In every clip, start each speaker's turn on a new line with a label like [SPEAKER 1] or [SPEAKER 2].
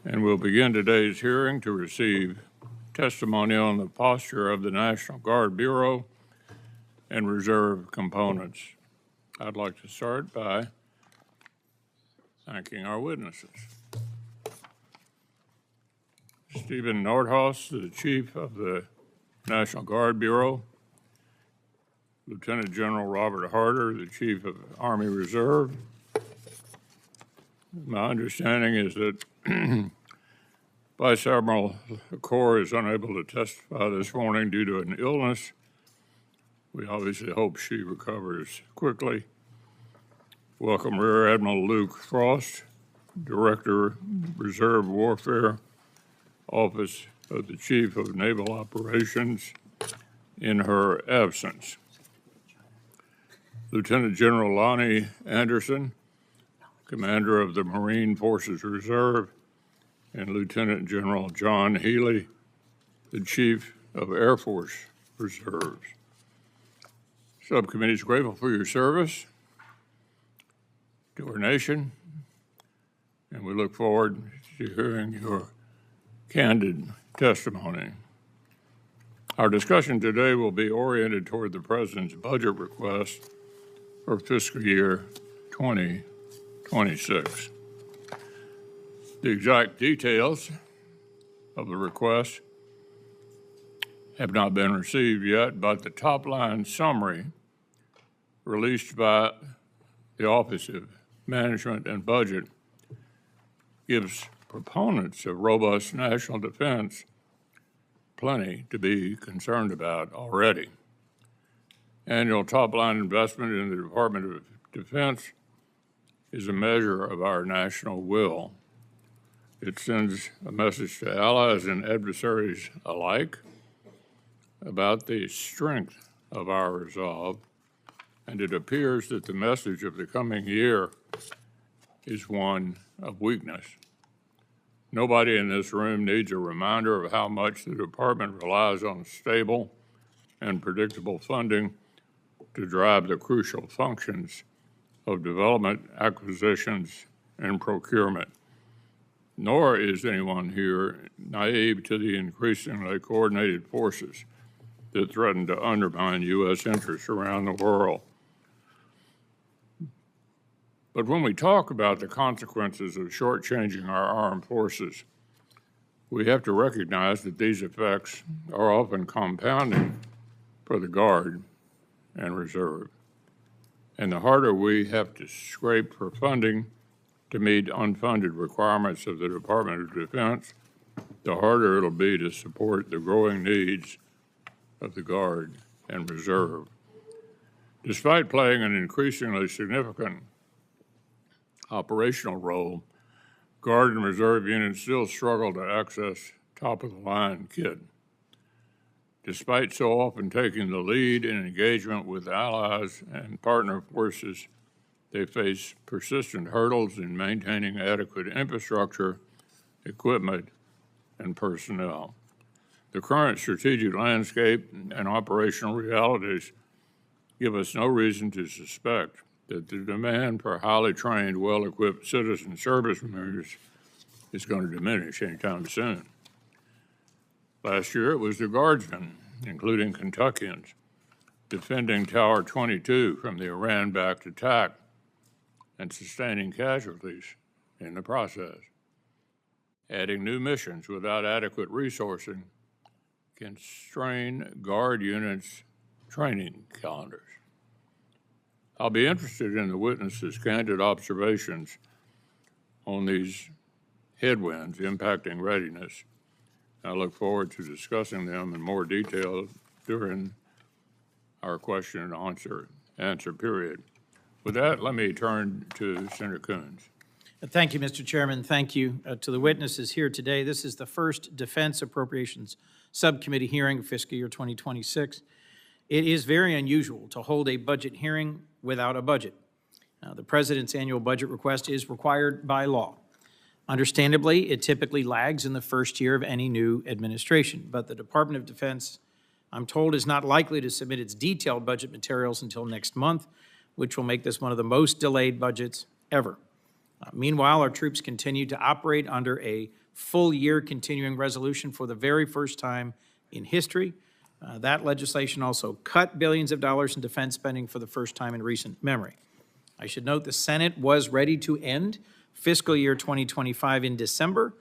[SPEAKER 1] And we'll begin today's hearing to receive testimony on the posture of the National Guard Bureau and reserve components. I'd like to start by thanking our witnesses. Stephen Nordhaus, the Chief of the National Guard Bureau, Lieutenant General Robert Harter, the Chief of Army Reserve. My understanding is that Vice Admiral Lacore is unable to testify this morning due to an illness. We obviously hope she recovers quickly. Welcome Rear Admiral Luke Frost, Director, Reserve Warfare, Office of the Chief of Naval Operations, in her absence. Lieutenant General Lonnie Anderson, Commander of the Marine Forces Reserve, and Lieutenant General John Healy, the Chief of Air Force Reserves. Subcommittee is grateful for your service to our nation, and we look forward to hearing your candid testimony. Our discussion today will be oriented toward the President's budget request for fiscal year 2026. The exact details of the request have not been received yet, but the top-line summary released by the Office of Management and Budget gives proponents of robust national defense plenty to be concerned about already. Annual top-line investment in the Department of Defense is a measure of our national will. It sends a message to allies and adversaries alike about the strength of our resolve, and it appears that the message of the coming year is one of weakness. Nobody in this room needs a reminder of how much the department relies on stable and predictable funding to drive the crucial functions of development, acquisitions, and procurement. Nor is anyone here naive to the increasingly coordinated forces that threaten to undermine U.S. interests around the world. But when we talk about the consequences of shortchanging our armed forces, we have to recognize that these effects are often compounding for the Guard and Reserve. And the harder we have to scrape for funding to meet unfunded requirements of the Department of Defense, the harder it'll be to support the growing needs of the Guard and Reserve. Despite playing an increasingly significant operational role, Guard and Reserve units still struggle to access top-of-the-line kit. Despite so often taking the lead in engagement with allies and partner forces, they face persistent hurdles in maintaining adequate infrastructure, equipment, and personnel. The current strategic landscape and operational realities give us no reason to suspect that the demand for highly trained, well-equipped citizen service members is going to diminish anytime soon. Last year, it was the Guardsmen, including Kentuckians, defending Tower 22 from the Iran-backed attack and sustaining casualties in the process. Adding new missions without adequate resourcing can strain Guard units' training calendars. I'll be interested in the witnesses' candid observations on these headwinds impacting readiness. I look forward to discussing them in more detail during our question and answer period. With that, let me turn to Senator Coons.
[SPEAKER 2] Thank you, Mr. Chairman. Thank you to the witnesses here today. This is the first Defense Appropriations Subcommittee hearing of fiscal year 2026. It is very unusual to hold a budget hearing without a budget. The President's annual budget request is required by law. Understandably, it typically lags in the first year of any new administration, but the Department of Defense, I'm told, is not likely to submit its detailed budget materials until next month, which will make this one of the most delayed budgets ever. Meanwhile, our troops continue to operate under a full-year continuing resolution for the very first time in history. That legislation also cut billions of dollars in defense spending for the first time in recent memory. I should note the Senate was ready to end fiscal year 2025 in December,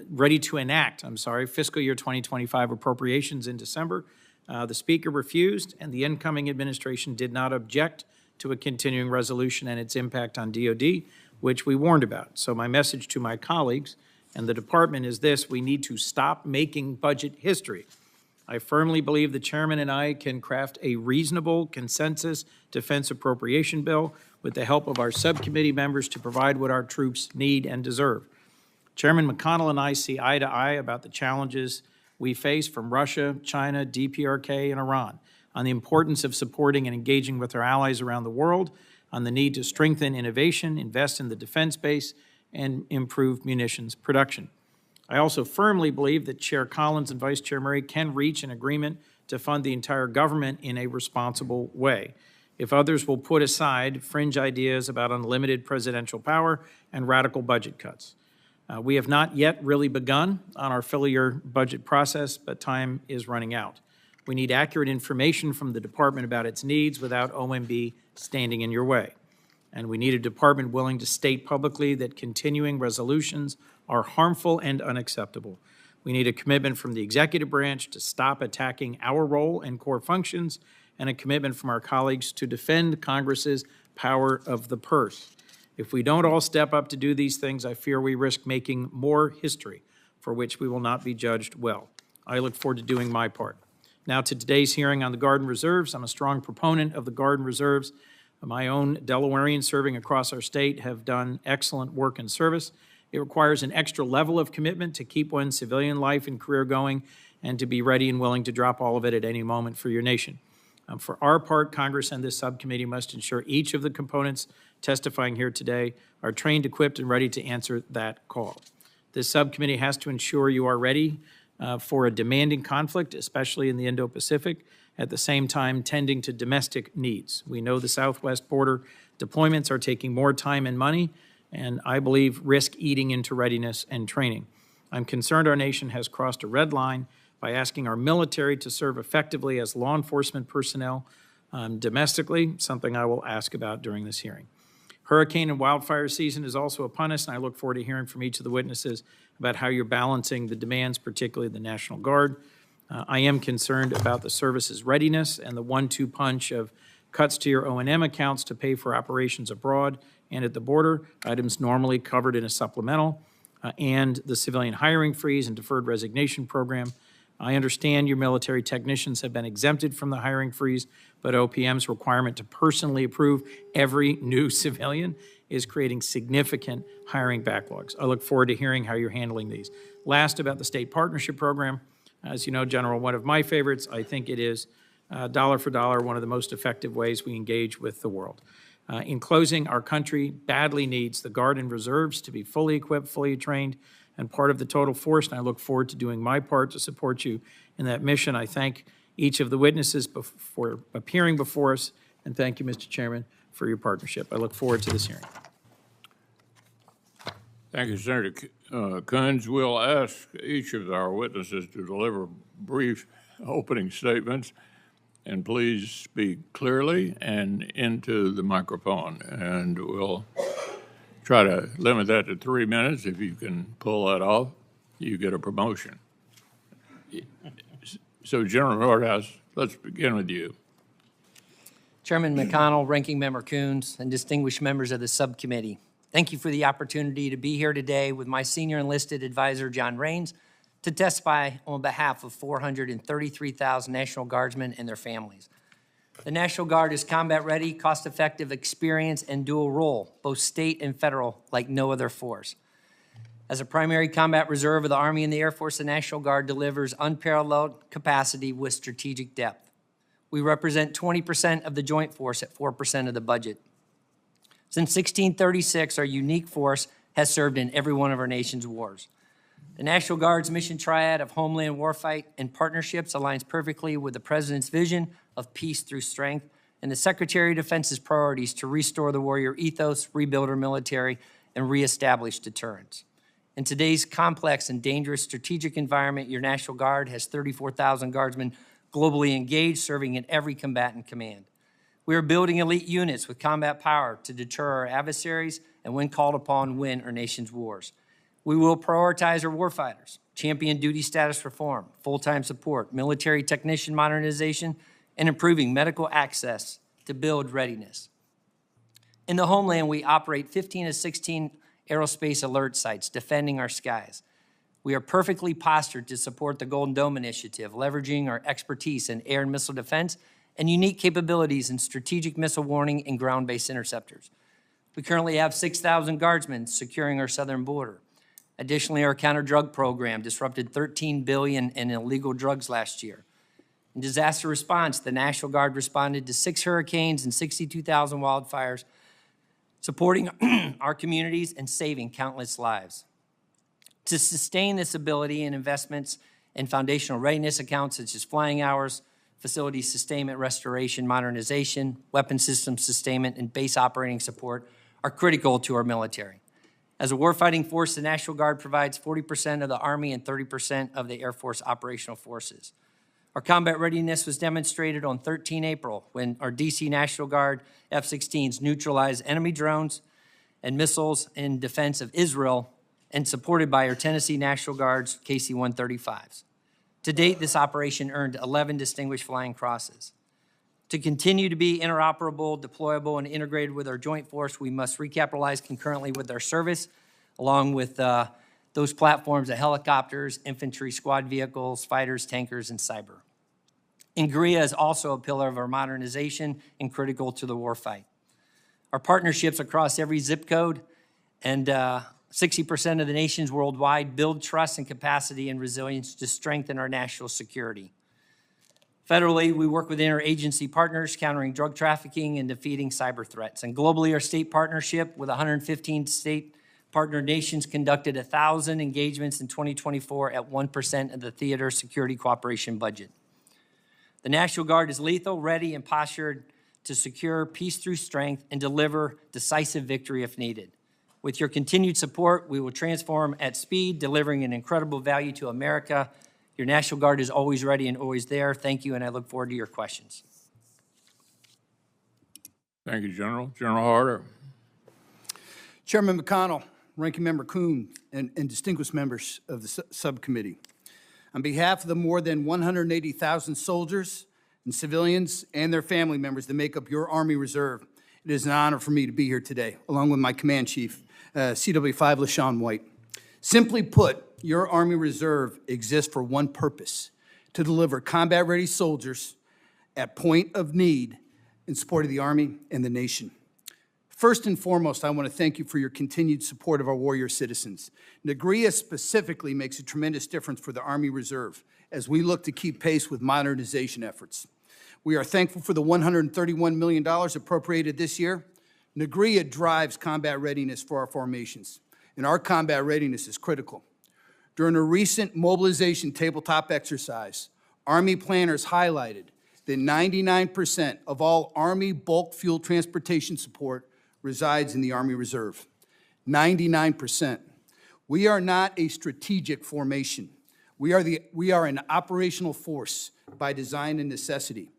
[SPEAKER 2] ready to enact, fiscal year 2025 appropriations in December. The Speaker refused, and the incoming administration did not object to a continuing resolution and its impact on DOD, which we warned about. So my message to my colleagues and the department is this: we need to stop making budget history. I firmly believe the chairman and I can craft a reasonable consensus defense appropriation bill with the help of our subcommittee members to provide what our troops need and deserve. Chairman McConnell and I see eye to eye about the challenges we face from Russia, China, DPRK, and Iran, on the importance of supporting and engaging with our allies around the world, on the need to strengthen innovation, invest in the defense base, and improve munitions production. I also firmly believe that Chair Collins and Vice Chair Murray can reach an agreement to fund the entire government in a responsible way. If others will put aside fringe ideas about unlimited presidential power and radical budget cuts. We have not yet really begun on our full-year budget process, but time is running out. We need accurate information from the department about its needs without OMB standing in your way. And we need a department willing to state publicly that continuing resolutions are harmful and unacceptable. We need a commitment from the executive branch to stop attacking our role and core functions, and a commitment from our colleagues to defend Congress's power of the purse. If we don't all step up to do these things, I fear we risk making more history for which we will not be judged well. I look forward to doing my part. Now to today's hearing on the Guard and Reserves. I'm a strong proponent of the Guard and Reserves. My own Delawareans serving across our state have done excellent work and service. It requires an extra level of commitment to keep one's civilian life and career going and to be ready and willing to drop all of it at any moment for your nation. For our part, Congress and this subcommittee must ensure each of the components testifying here today are trained, equipped, and ready to answer that call. This subcommittee has to ensure you are ready for a demanding conflict, especially in the Indo-Pacific, at the same time tending to domestic needs. We know the Southwest border deployments are taking more time and money, and I believe risk eating into readiness and training. I'm concerned our nation has crossed a red line by asking our military to serve effectively as law enforcement personnel domestically, something I will ask about during this hearing. Hurricane and wildfire season is also upon us, and I look forward to hearing from each of the witnesses about how you're balancing the demands, particularly the National Guard. I am concerned about the service's readiness and the 1-2 punch of cuts to your O&M accounts to pay for operations abroad and at the border, items normally covered in a supplemental, and the civilian hiring freeze and deferred resignation program. I understand your military technicians have been exempted from the hiring freeze, but OPM's requirement to personally approve every new civilian is creating significant hiring backlogs. I look forward to hearing how you're handling these. Last, about the state partnership program. As you know, General, one of my favorites. I think it is dollar for dollar one of the most effective ways we engage with the world. In closing, our country badly needs the Guard and Reserves to be fully equipped, fully trained, and part of the total force, and I look forward to doing my part to support you in that mission. I thank each of the witnesses for appearing before us, and thank you, Mr. Chairman, for your partnership. I look forward to this hearing.
[SPEAKER 1] Thank you, Senator Coons. We'll ask each of our witnesses to deliver brief opening statements, and please speak clearly and into the microphone. And we'll try to limit that to 3 minutes. If you can pull that off, you get a promotion. So, General Nordhaus, let's begin with you.
[SPEAKER 3] Chairman McConnell, Ranking Member Coons, and distinguished members of the subcommittee, thank you for the opportunity to be here today with my senior enlisted advisor, John Raines, to testify on behalf of 433,000 National Guardsmen and their families. The National Guard is combat-ready, cost-effective, experienced, and dual role, both state and federal, like no other force. As a primary combat reserve of the Army and the Air Force, the National Guard delivers unparalleled capacity with strategic depth. We represent 20% of the joint force at 4% of the budget. Since 1636, our unique force has served in every one of our nation's wars. The National Guard's mission triad of homeland warfight and partnerships aligns perfectly with the President's vision of peace through strength and the Secretary of Defense's priorities to restore the warrior ethos, rebuild our military, and reestablish deterrence. In today's complex and dangerous strategic environment, your National Guard has 34,000 guardsmen globally engaged, serving in every combatant command. We are building elite units with combat power to deter our adversaries and, when called upon, win our nation's wars. We will prioritize our warfighters, champion duty status reform, full-time support, military technician modernization, and improving medical access to build readiness. In the homeland, we operate 15 to 16 aerospace alert sites defending our skies. We are perfectly postured to support the Golden Dome Initiative, leveraging our expertise in air and missile defense and unique capabilities in strategic missile warning and ground-based interceptors. We currently have 6,000 guardsmen securing our southern border. Additionally, our counter-drug program disrupted $13 billion in illegal drugs last year. In disaster response, the National Guard responded to 6 hurricanes and 62,000 wildfires, supporting our communities and saving countless lives. To sustain this ability and investments in foundational readiness accounts such as flying hours, facility sustainment, restoration, modernization, weapon system sustainment, and base operating support are critical to our military. As a warfighting force, the National Guard provides 40% of the Army and 30% of the Air Force operational forces. Our combat readiness was demonstrated on 13 April when our DC National Guard F-16s neutralized enemy drones and missiles in defense of Israel and supported by our Tennessee National Guard's KC-135s. To date, this operation earned 11 Distinguished Flying Crosses. To continue to be interoperable, deployable, and integrated with our joint force, we must recapitalize concurrently with our service, along with those platforms of helicopters, infantry, squad vehicles, fighters, tankers, and cyber. NGB is also a pillar of our modernization and critical to the warfight. Our partnerships across every zip code and 60% of the nations worldwide build trust and capacity and resilience to strengthen our national security. Federally, we work with interagency partners countering drug trafficking and defeating cyber threats. And globally, our state partnership with 115 state partner nations conducted 1,000 engagements in 2024 at 1% of the theater security cooperation budget. The National Guard is lethal, ready, and postured to secure peace through strength and deliver decisive victory if needed. With your continued support, we will transform at speed, delivering an incredible value to America. Your National Guard is always ready and always there. Thank you, and I look forward to your questions.
[SPEAKER 1] Thank you, General. General Harter.
[SPEAKER 4] Chairman McConnell, Ranking Member Kuhn, and distinguished members of the subcommittee. On behalf of the more than 180,000 soldiers and civilians and their family members that make up your Army Reserve, it is an honor for me to be here today, along with my command chief, CW5 LaShawn White. Simply put, your Army Reserve exists for one purpose: to deliver combat-ready soldiers at point of need in support of the Army and the nation. First and foremost, I want to thank you for your continued support of our warrior citizens. NGB specifically makes a tremendous difference for the Army Reserve as we look to keep pace with modernization efforts. We are thankful for the $131 million appropriated this year. NGB drives combat readiness for our formations, and our combat readiness is critical. During a recent mobilization tabletop exercise, Army planners highlighted that 99% of all Army bulk fuel transportation support resides in the Army Reserve. 99%. We are not a strategic formation. We are an operational force by design and necessity.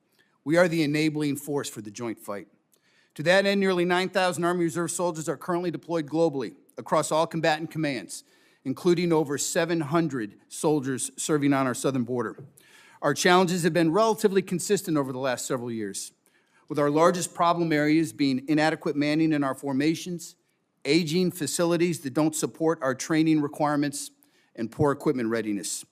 [SPEAKER 4] We are the enabling force for the joint fight. To that end, nearly 9,000 Army Reserve soldiers are currently deployed globally across all combatant commands, including over 700 soldiers serving on our southern border. Our challenges have been relatively consistent over the last several years, with our largest problem areas being inadequate manning in our formations, aging facilities that don't support our training requirements, and poor equipment readiness.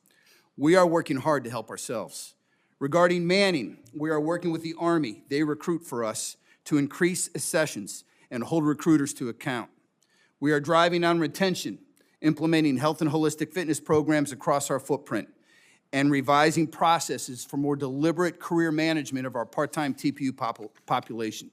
[SPEAKER 4] We are working hard to help ourselves. Regarding manning, we are working with the Army. They recruit for us to increase accessions and hold recruiters to account. We are driving on retention, implementing health and holistic fitness programs across our footprint, and revising processes for more deliberate career management of our part-time TPU population.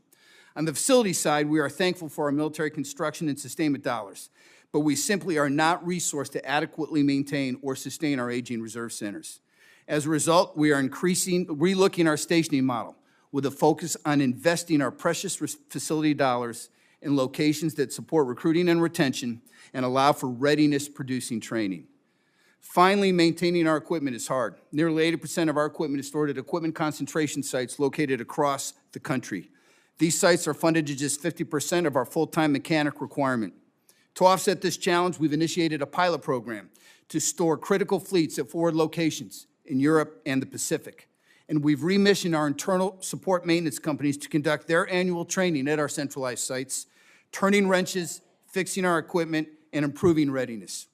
[SPEAKER 4] On the facility side, we are thankful for our military construction and sustainment dollars, but we simply are not resourced to adequately maintain or sustain our aging reserve centers. As a result, we are relooking our stationing model with a focus on investing our precious facility dollars in locations that support recruiting and retention and allow for readiness-producing training. Finally, maintaining our equipment is hard. Nearly 80% of our equipment is stored at equipment concentration sites located across the country. These sites are funded to just 50% of our full-time mechanic requirement. To offset this challenge, we've initiated a pilot program to store critical fleets at 4 locations in Europe and the Pacific. And we've remissioned our internal support maintenance companies to conduct their annual training at our centralized sites, turning wrenches, fixing our equipment, and improving readiness.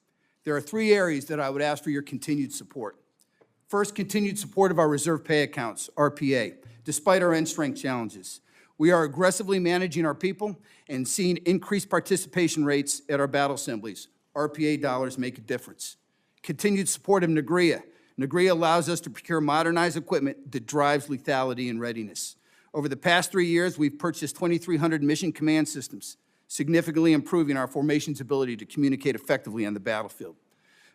[SPEAKER 4] There are 3 areas that I would ask for your continued support. First, continued support of our reserve pay accounts, RPA, despite our end strength challenges. We are aggressively managing our people and seeing increased participation rates at our battle assemblies. RPA dollars make a difference. Continued support of NGRIA. NGRIA allows us to procure modernized equipment that drives lethality and readiness. Over the past 3 years, we've purchased 2,300 mission command systems, significantly improving our formation's ability to communicate effectively on the battlefield.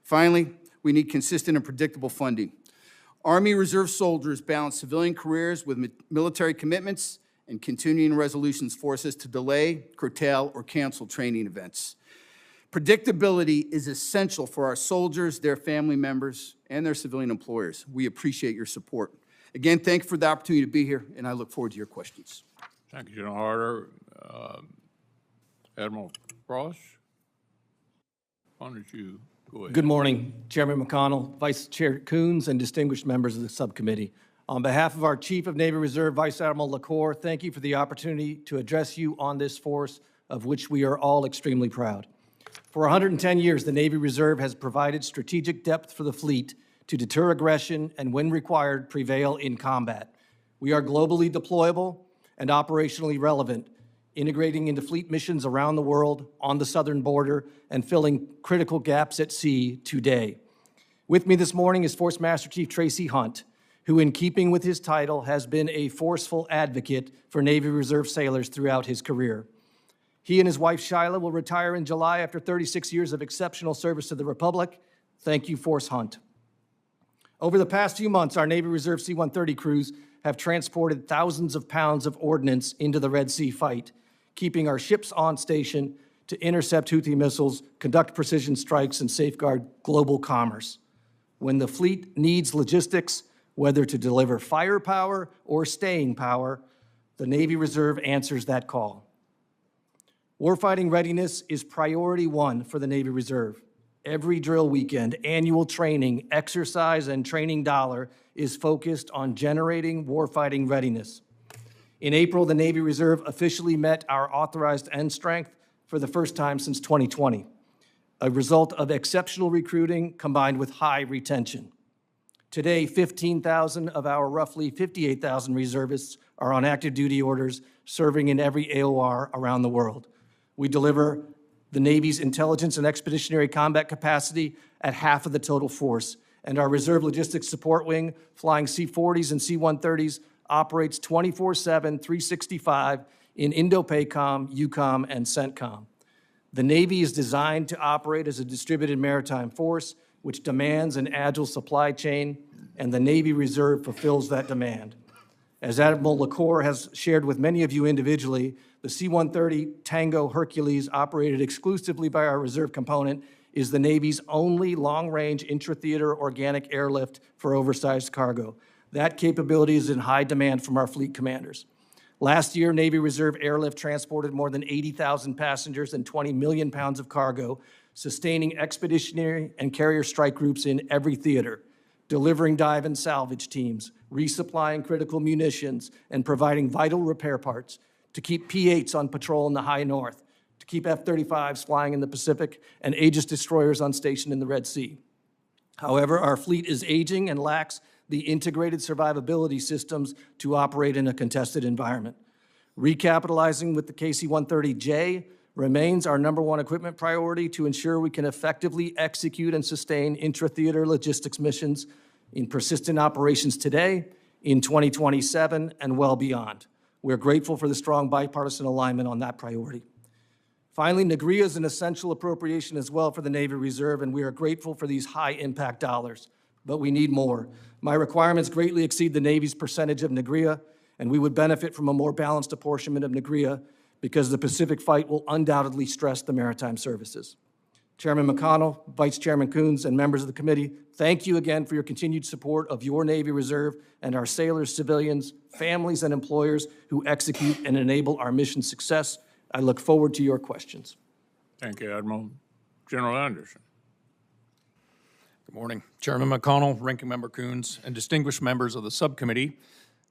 [SPEAKER 4] Finally, we need consistent and predictable funding. Army Reserve soldiers balance civilian careers with military commitments, and continuing resolutions force us to delay, curtail, or cancel training events. Predictability is essential for our soldiers, their family members, and their civilian employers. We appreciate your support. Again, thank you for the opportunity to be here, and I look forward to your questions.
[SPEAKER 1] Thank you, General Harter. Admiral Frost, why don't you go ahead?
[SPEAKER 5] Good morning, Chairman McConnell, Vice Chair Coons, and distinguished members of the subcommittee. On behalf of our Chief of Navy Reserve, Vice Admiral Lacore, thank you for the opportunity to address you on this force, of which we are all extremely proud. For 110 years, the Navy Reserve has provided strategic depth for the fleet to deter aggression and, when required, prevail in combat. We are globally deployable and operationally relevant, integrating into fleet missions around the world, on the southern border, and filling critical gaps at sea today. With me this morning is Force Master Chief Tracy Hunt, who, in keeping with his title, has been a forceful advocate for Navy Reserve sailors throughout his career. He and his wife, Shyla, will retire in July after 36 years of exceptional service to the Republic. Thank you, Force Hunt. Over the past few months, our Navy Reserve C-130 crews have transported thousands of pounds of ordnance into the Red Sea fight, keeping our ships on station to intercept Houthi missiles, conduct precision strikes, and safeguard global commerce. When the fleet needs logistics, whether to deliver firepower or staying power, the Navy Reserve answers that call. Warfighting readiness is priority 1 for the Navy Reserve. Every drill weekend, annual training, exercise, and training dollar is focused on generating warfighting readiness. In April, the Navy Reserve officially met our authorized end strength for the first time since 2020, a result of exceptional recruiting combined with high retention. Today, 15,000 of our roughly 58,000 reservists are on active duty orders, serving in every AOR around the world. We deliver the Navy's intelligence and expeditionary combat capacity at half of the total force, and our Reserve Logistics Support Wing, flying C-40s and C-130s, operates 24/7, 365 in INDOPACOM, EUCOM, and CENTCOM. The Navy is designed to operate as a distributed maritime force, which demands an agile supply chain, and the Navy Reserve fulfills that demand. As Admiral Lacore has shared with many of you individually, the C-130 Tango Hercules, operated exclusively by our reserve component, is the Navy's only long-range intra-theater organic airlift for oversized cargo. That capability is in high demand from our fleet commanders. Last year, Navy Reserve airlift transported more than 80,000 passengers and 20 million pounds of cargo, sustaining expeditionary and carrier strike groups in every theater, delivering dive and salvage teams, resupplying critical munitions, and providing vital repair parts to keep P-8s on patrol in the high north, to keep F-35s flying in the Pacific, and Aegis destroyers on station in the Red Sea. However, our fleet is aging and lacks the integrated survivability systems to operate in a contested environment. Recapitalizing with the KC-130J remains our #1 equipment priority to ensure we can effectively execute and sustain intra-theater logistics missions in persistent operations today, in 2027, and well beyond. We're grateful for the strong bipartisan alignment on that priority. Finally, NGRIA is an essential appropriation as well for the Navy Reserve, and we are grateful for these high-impact dollars. But we need more. My requirements greatly exceed the Navy's percentage of NGRIA, and we would benefit from a more balanced apportionment of NGRIA because the Pacific fight will undoubtedly stress the maritime services. Chairman McConnell, Vice Chairman Coons, and members of the committee, thank you again for your continued support of your Navy Reserve and our sailors, civilians, families, and employers who execute and enable our mission success. I look forward to your questions.
[SPEAKER 1] Thank you, Admiral. General Anderson.
[SPEAKER 6] Good morning. Chairman McConnell, Ranking Member Coons, and distinguished members of the subcommittee.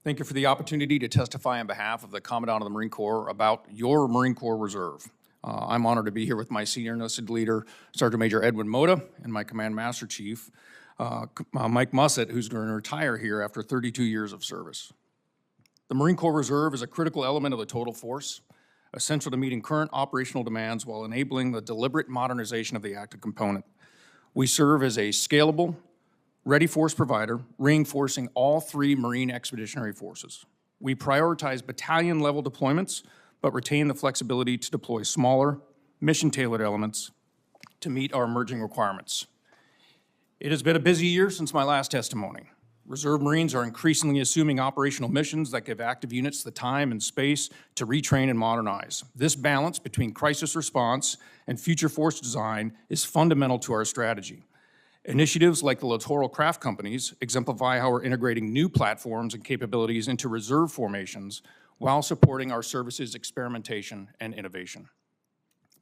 [SPEAKER 6] Thank you for the opportunity to testify on behalf of the Commandant of the Marine Corps about your Marine Corps Reserve. I'm honored to be here with my senior enlisted leader, Sergeant Major Edwin Mota, and my Command Master Chief, Mike Mussett, who's going to retire here after 32 years of service. The Marine Corps Reserve is a critical element of the total force, essential to meeting current operational demands while enabling the deliberate modernization of the active component. We serve as a scalable, ready force provider, reinforcing all three Marine Expeditionary Forces. We prioritize battalion-level deployments, but retain the flexibility to deploy smaller, mission-tailored elements to meet our emerging requirements. It has been a busy year since my last testimony. Reserve Marines are increasingly assuming operational missions that give active units the time and space to retrain and modernize. This balance between crisis response and future force design is fundamental to our strategy. Initiatives like the Littoral Craft Companies exemplify how we're integrating new platforms and capabilities into reserve formations while supporting our services' experimentation and innovation.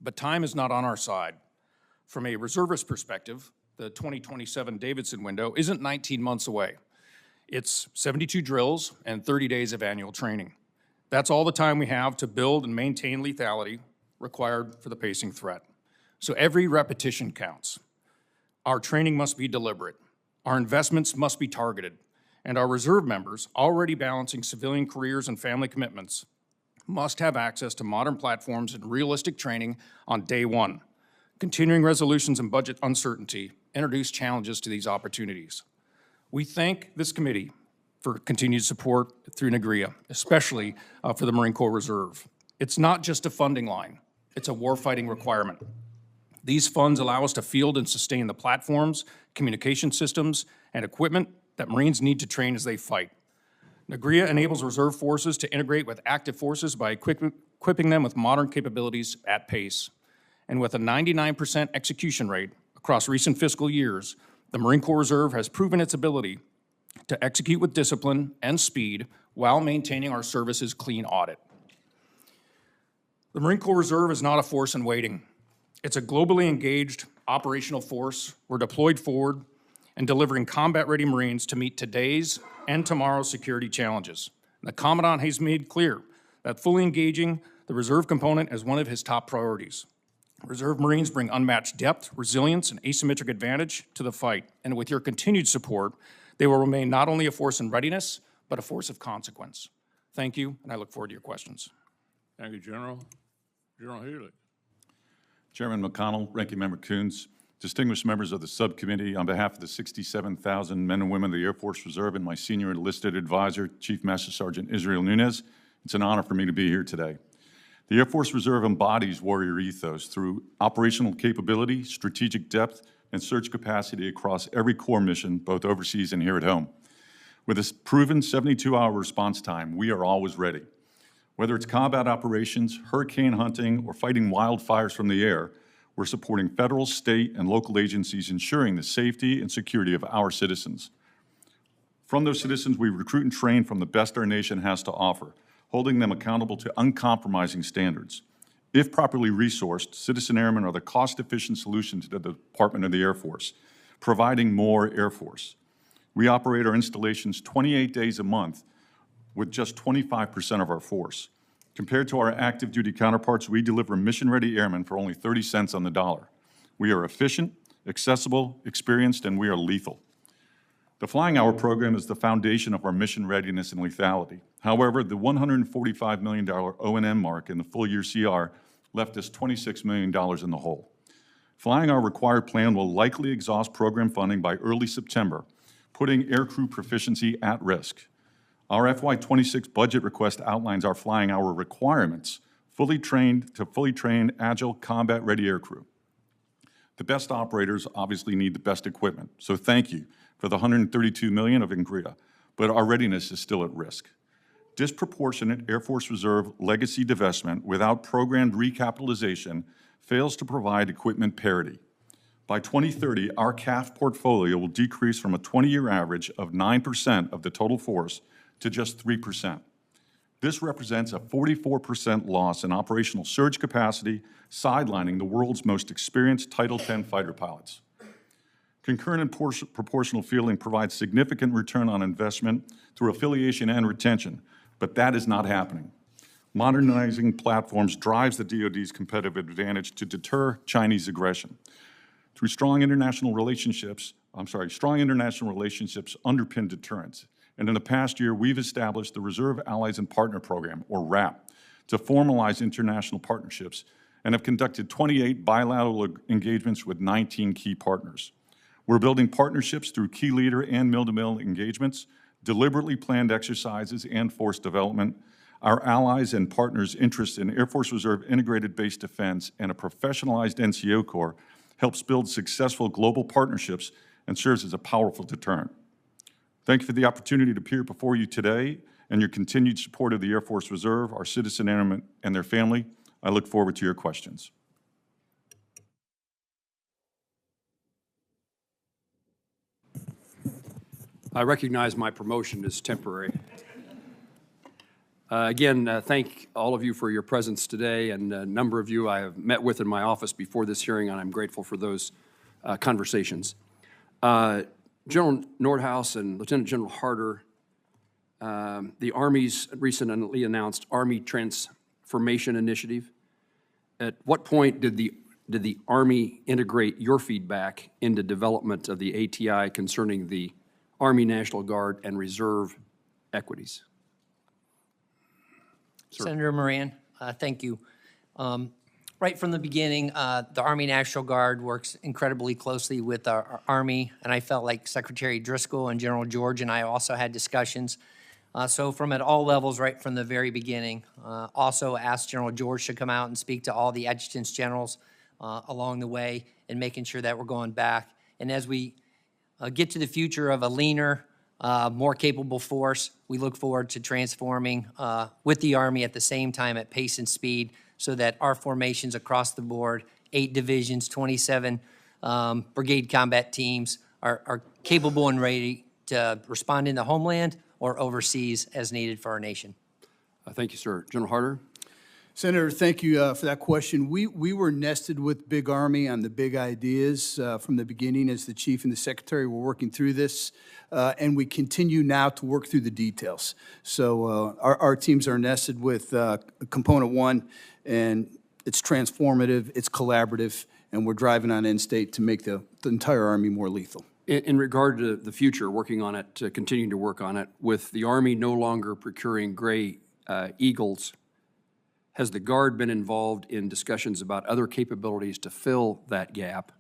[SPEAKER 6] But time is not on our side. From a reservist perspective, the 2027 Davidson window isn't 19 months away. It's 72 drills and 30 days of annual training. That's all the time we have to build and maintain lethality required for the pacing threat. So every repetition counts. Our training must be deliberate. Our investments must be targeted. And our reserve members, already balancing civilian careers and family commitments, must have access to modern platforms and realistic training on day one. Continuing resolutions and budget uncertainty introduce challenges to these opportunities. We thank this committee for continued support through NGB, especially for the Marine Corps Reserve. It's not just a funding line, it's a warfighting requirement. These funds allow us to field and sustain the platforms, communication systems, and equipment that Marines need to train as they fight. NGB enables reserve forces to integrate with active forces by equipping them with modern capabilities at pace. And with a 99% execution rate across recent fiscal years, the Marine Corps Reserve has proven its ability to execute with discipline and speed while maintaining our service's clean audit. The Marine Corps Reserve is not a force in waiting. It's a globally engaged operational force. We're deployed forward and delivering combat-ready Marines to meet today's and tomorrow's security challenges. And the Commandant has made clear that fully engaging the Reserve component is one of his top priorities. Reserve Marines bring unmatched depth, resilience, and asymmetric advantage to the fight. And with your continued support, they will remain not only a force in readiness, but a force of consequence. Thank you, and I look forward to your questions.
[SPEAKER 1] Thank you, General. General Healy.
[SPEAKER 7] Chairman McConnell, Ranking Member Coons, distinguished members of the subcommittee, on behalf of the 67,000 men and women of the Air Force Reserve and my senior enlisted advisor, Chief Master Sergeant Israel Nunez, it's an honor for me to be here today. The Air Force Reserve embodies warrior ethos through operational capability, strategic depth, and surge capacity across every core mission, both overseas and here at home. With a proven 72-hour response time, we are always ready. Whether it's combat operations, hurricane hunting, or fighting wildfires from the air, we're supporting federal, state, and local agencies ensuring the safety and security of our citizens. From those citizens, we recruit and train from the best our nation has to offer, holding them accountable to uncompromising standards. If properly resourced, citizen airmen are the cost-efficient solution to the Department of the Air Force, providing more Air Force. We operate our installations 28 days a month with just 25% of our force. Compared to our active duty counterparts, we deliver mission-ready airmen for only 30 cents on the dollar. We are efficient, accessible, experienced, and we are lethal. The Flying Hour program is the foundation of our mission readiness and lethality. However, the $145 million O&M mark in the full-year CR left us $26 million in the hole. Flying Hour required plan will likely exhaust program funding by early September, putting aircrew proficiency at risk. Our FY26 budget request outlines our Flying Hour requirements, fully trained, agile, combat-ready aircrew. The best operators obviously need the best equipment, so thank you for the $132 million of NGB, but our readiness is still at risk. Disproportionate Air Force Reserve legacy divestment without programmed recapitalization fails to provide equipment parity. By 2030, our CAF portfolio will decrease from a 20-year average of 9% of the total force to just 3%. This represents a 44% loss in operational surge capacity, sidelining the world's most experienced Title X fighter pilots. Concurrent and proportional fielding provides significant return on investment through affiliation and retention, but that is not happening. Modernizing platforms drives the DoD's competitive advantage to deter Chinese aggression. Through strong international relationships underpin deterrence. And in the past year, we've established the Reserve Allies and Partner Program, or RAP, to formalize international partnerships and have conducted 28 bilateral engagements with 19 key partners. We're building partnerships through key leader and mill-to-mill engagements, deliberately planned exercises, and force development. Our allies and partners' interest in Air Force Reserve integrated base defense and a professionalized NCO Corps helps build successful global partnerships and serves as a powerful deterrent. Thank you for the opportunity to appear before you today and your continued support of the Air Force Reserve, our citizen airmen, and their family. I look forward to your questions.
[SPEAKER 8] I recognize my promotion is temporary. Again, thank all of you for your presence today, and a number of you I have met with in my office before this hearing, and I'm grateful for those conversations. General Nordhaus and Lieutenant General Harter, the Army's recently announced Army Transformation Initiative. At what point did the Army integrate your feedback into development of the ATI concerning the Army National Guard and Reserve equities? Sir.
[SPEAKER 3] Senator Moran, thank you. Right from the beginning, the Army National Guard works incredibly closely with our Army, and I felt like Secretary Driscoll and General George and I also had discussions. So from at all levels, right from the very beginning, also asked General George to come out and speak to all the adjutants generals along the way and making sure that we're going back. And as we get to the future of a leaner, more capable force, we look forward to transforming with the Army at the same time at pace and speed so that our formations across the board, 8 divisions, 27 brigade combat teams are capable and ready to respond in the homeland or overseas as needed for our nation.
[SPEAKER 8] Thank you, sir. General Harter?
[SPEAKER 4] Senator, thank you for that question. We were nested with Big Army on the big ideas from the beginning as the Chief and the Secretary were working through this, and we continue now to work through the details. So our teams are nested with Component 1, and it's transformative, it's collaborative, and we're driving on end state to make the entire Army more lethal.
[SPEAKER 8] In regard to the future, working on it, continuing to work on it, with the Army no longer procuring gray Eagles, has the Guard been involved in discussions about other capabilities to fill that gap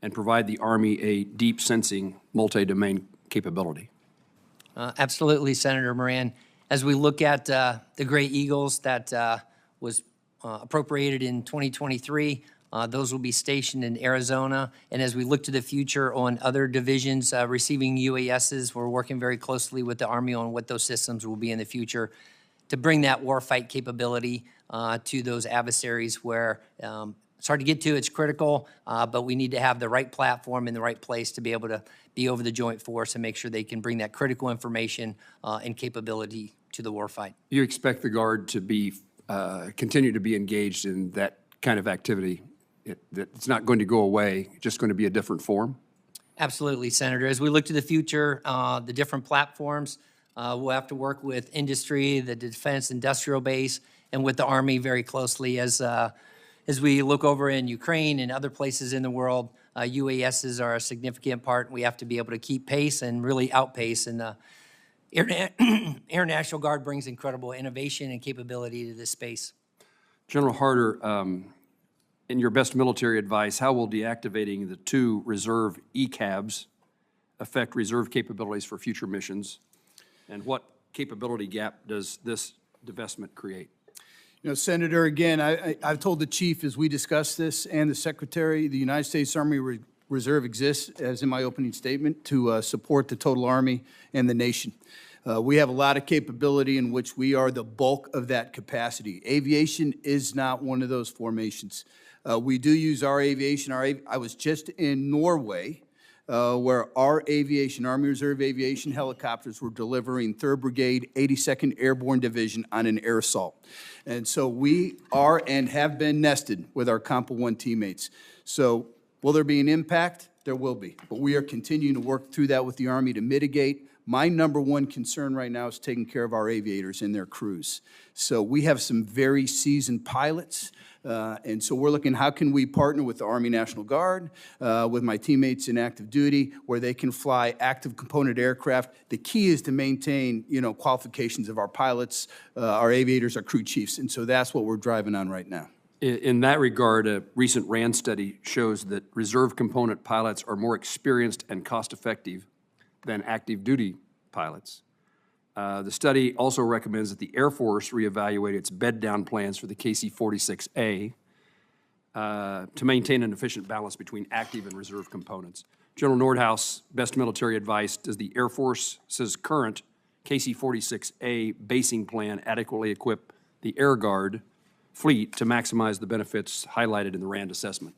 [SPEAKER 8] and provide the Army a deep sensing multi-domain capability?
[SPEAKER 3] Absolutely, Senator Moran. As we look at the Gray Eagles that was appropriated in 2023, those will be stationed in Arizona. And as we look to the future on other divisions receiving UASs, we're working very closely with the Army on what those systems will be in the future to bring that warfight capability to those adversaries where it's hard to get to, it's critical, but we need to have the right platform in the right place to be able to be over the joint force and make sure they can bring that critical information and capability to the warfight.
[SPEAKER 8] You expect the Guard to be continue to be engaged in that kind of activity? It's not going to go away, just going to be a different form? Absolutely, Senator. As we look to the future, the different platforms, we'll have to work with industry, the defense industrial base, and with the Army very closely as we look over in Ukraine and other places in the world. UASs are a significant part. We have to be able to keep pace and really outpace. And the Air National Guard brings incredible innovation and capability to this space. General Harter, in your best military advice, how will deactivating the 2 reserve ECABs affect reserve capabilities for future missions? And what capability gap does this divestment create?
[SPEAKER 4] You know, Senator, again, I've told the Chief as we discuss this and the Secretary, the United States Army Reserve exists, as in my opening statement, to support the total Army and the nation. We have a lot of capability in which we are the bulk of that capacity. Aviation is not one of those formations. We do use our aviation. I was just in Norway, where our aviation, Army Reserve Aviation helicopters were delivering 3rd Brigade, 82nd Airborne Division on an air assault. And so we are and have been nested with our Compa 1 teammates. So will there be an impact? There will be. But we are continuing to work through that with the Army to mitigate. My number one concern right now is taking care of our aviators and their crews. So we have some very seasoned pilots. And so we're looking, how can we partner with the Army National Guard, with my teammates in active duty, where they can fly active component aircraft. The key is to maintain, qualifications of our pilots, our aviators, our crew chiefs. And so that's what we're driving on right now.
[SPEAKER 8] In that regard, a recent RAND study shows that reserve component pilots are more experienced and cost-effective than active duty pilots. The study also recommends that the Air Force reevaluate its bed-down plans for the KC-46A to maintain an efficient balance between active and reserve components. General Nordhaus, best military advice, does the Air Force's current KC-46A basing plan adequately equip the Air Guard fleet to maximize the benefits highlighted in the RAND assessment?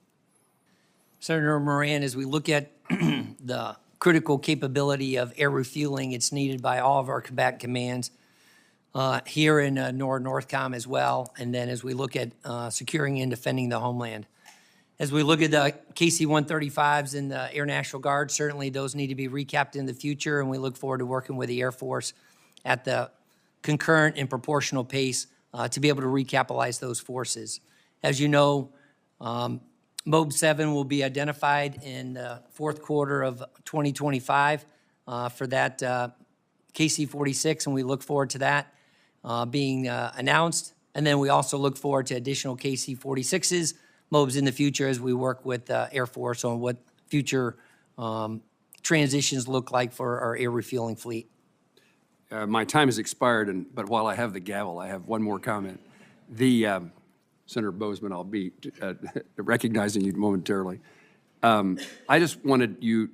[SPEAKER 3] Senator Moran, as we look at the critical capability of air refueling, it's needed by all of our combatant commands here in NORTHCOM as well, and then as we look at securing and defending the homeland. As we look at the KC-135s and the Air National Guard, certainly those need to be recapped in the future, and we look forward to working with the Air Force at the concurrent and proportional pace to be able to recapitalize those forces. As you know, MOB 7 will be identified in the 4th quarter of 2025 for that KC-46, and we look forward to that being announced. And then we also look forward to additional KC-46s, MOBs in the future as we work with Air Force on what future transitions look like for our air refueling fleet.
[SPEAKER 8] My time has expired, but while I have the gavel, I have one more comment. Senator Bozeman, I'll be recognizing you momentarily. I just wanted you,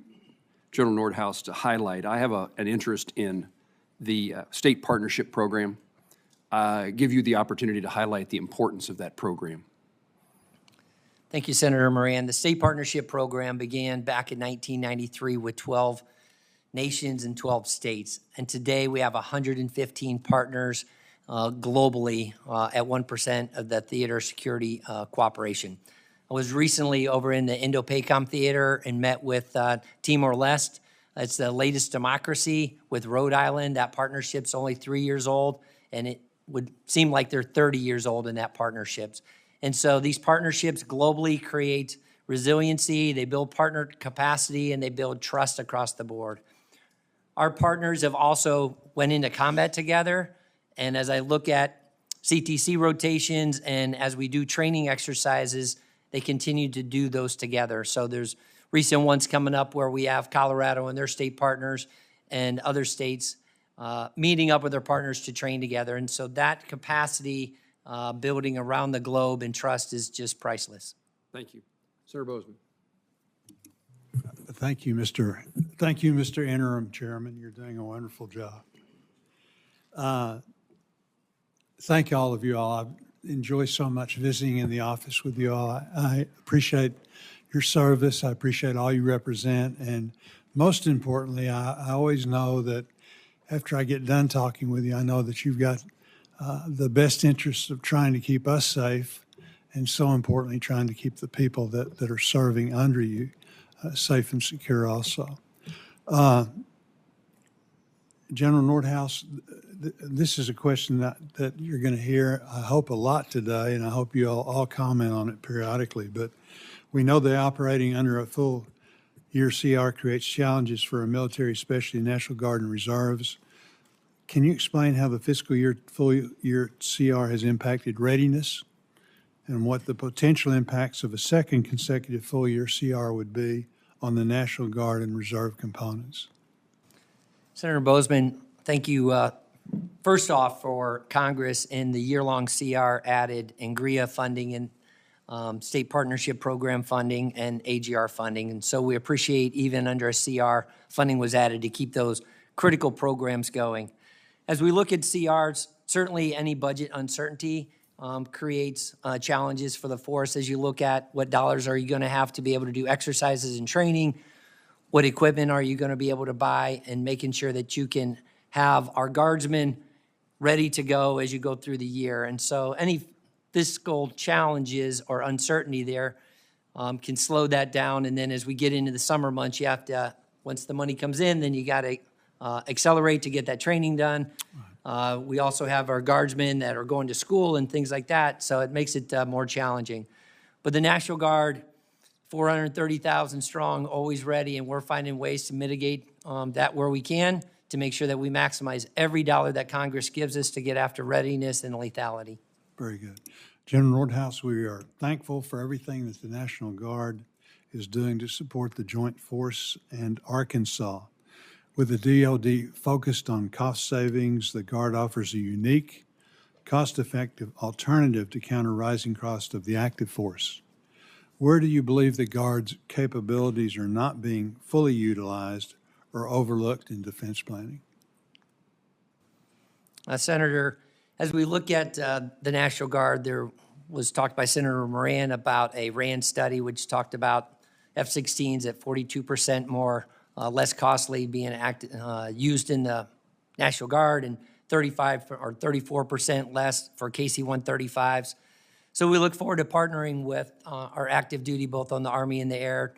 [SPEAKER 8] General Nordhaus, to highlight, I have an interest in the state partnership program. Give you the opportunity to highlight the importance of that program.
[SPEAKER 3] Thank you, Senator Moran. The state partnership program began back in 1993 with 12 nations and 12 states. And today we have 115 partners globally at 1% of the theater security cooperation. I was recently over in the Indo-PACOM theater and met with Timor-Leste. It's the latest democracy with Rhode Island. That partnership's only 3 years old, and it would seem like they're 30 years old in that partnerships. And so these partnerships globally create resiliency, they build partner capacity, and they build trust across the board. Our partners have also went into combat together, and as I look at CTC rotations and as we do training exercises, they continue to do those together. So there's recent ones coming up where we have Colorado and their state partners and other states meeting up with their partners to train together. And so that capacity building around the globe and trust is just priceless.
[SPEAKER 8] Thank you. Senator Bozeman.
[SPEAKER 9] Thank you, Mr. Interim Chairman. You're doing a wonderful job. Thank all of you all. I enjoy so much visiting in the office with you all. I appreciate your service. I appreciate all you represent. And most importantly, I always know that after I get done talking with you, I know that you've got the best interests of trying to keep us safe, and so importantly, trying to keep the people that are serving under you safe and secure also. General Nordhaus, this is a question that you're going to hear, I hope, a lot today, and I hope you all comment on it periodically. But we know that operating under a full year CR creates challenges for our military, especially National Guard and Reserves. Can you explain how the fiscal year, full year CR has impacted readiness and what the potential impacts of a second consecutive full year CR would be on the National Guard and Reserve components?
[SPEAKER 3] Senator Bozeman, thank you first off for Congress in the year-long CR added NGRIA funding and state partnership program funding and AGR funding. And so we appreciate even under a CR, funding was added to keep those critical programs going. As we look at CRs, certainly any budget uncertainty creates challenges for the force as you look at what dollars are you going to have to be able to do exercises and training, what equipment are you going to be able to buy, and making sure that you can have our guardsmen ready to go as you go through the year. And so any fiscal challenges or uncertainty there can slow that down. And then as we get into the summer months, you have to, once the money comes in, then you got to accelerate to get that training done. We also have our guardsmen that are going to school and things like that, so it makes it more challenging. But the National Guard, 430,000 strong, always ready, and we're finding ways to mitigate that where we can to make sure that we maximize every dollar that Congress gives us to get after readiness and lethality.
[SPEAKER 9] Very good. General Nordhaus, we are thankful for everything that the National Guard is doing to support the Joint Force and Arkansas. With the DoD focused on cost savings, the Guard offers a unique, cost-effective alternative to counter rising cost of the active force. Where do you believe the Guard's capabilities are not being fully utilized or overlooked in defense planning?
[SPEAKER 3] Senator, as we look at the National Guard, there was talked by Senator Moran about a RAND study which talked about F-16s at 42% more less costly being used in the National Guard and 35 or 34% less for KC-135s. So we look forward to partnering with our active duty, both on the Army and the Air,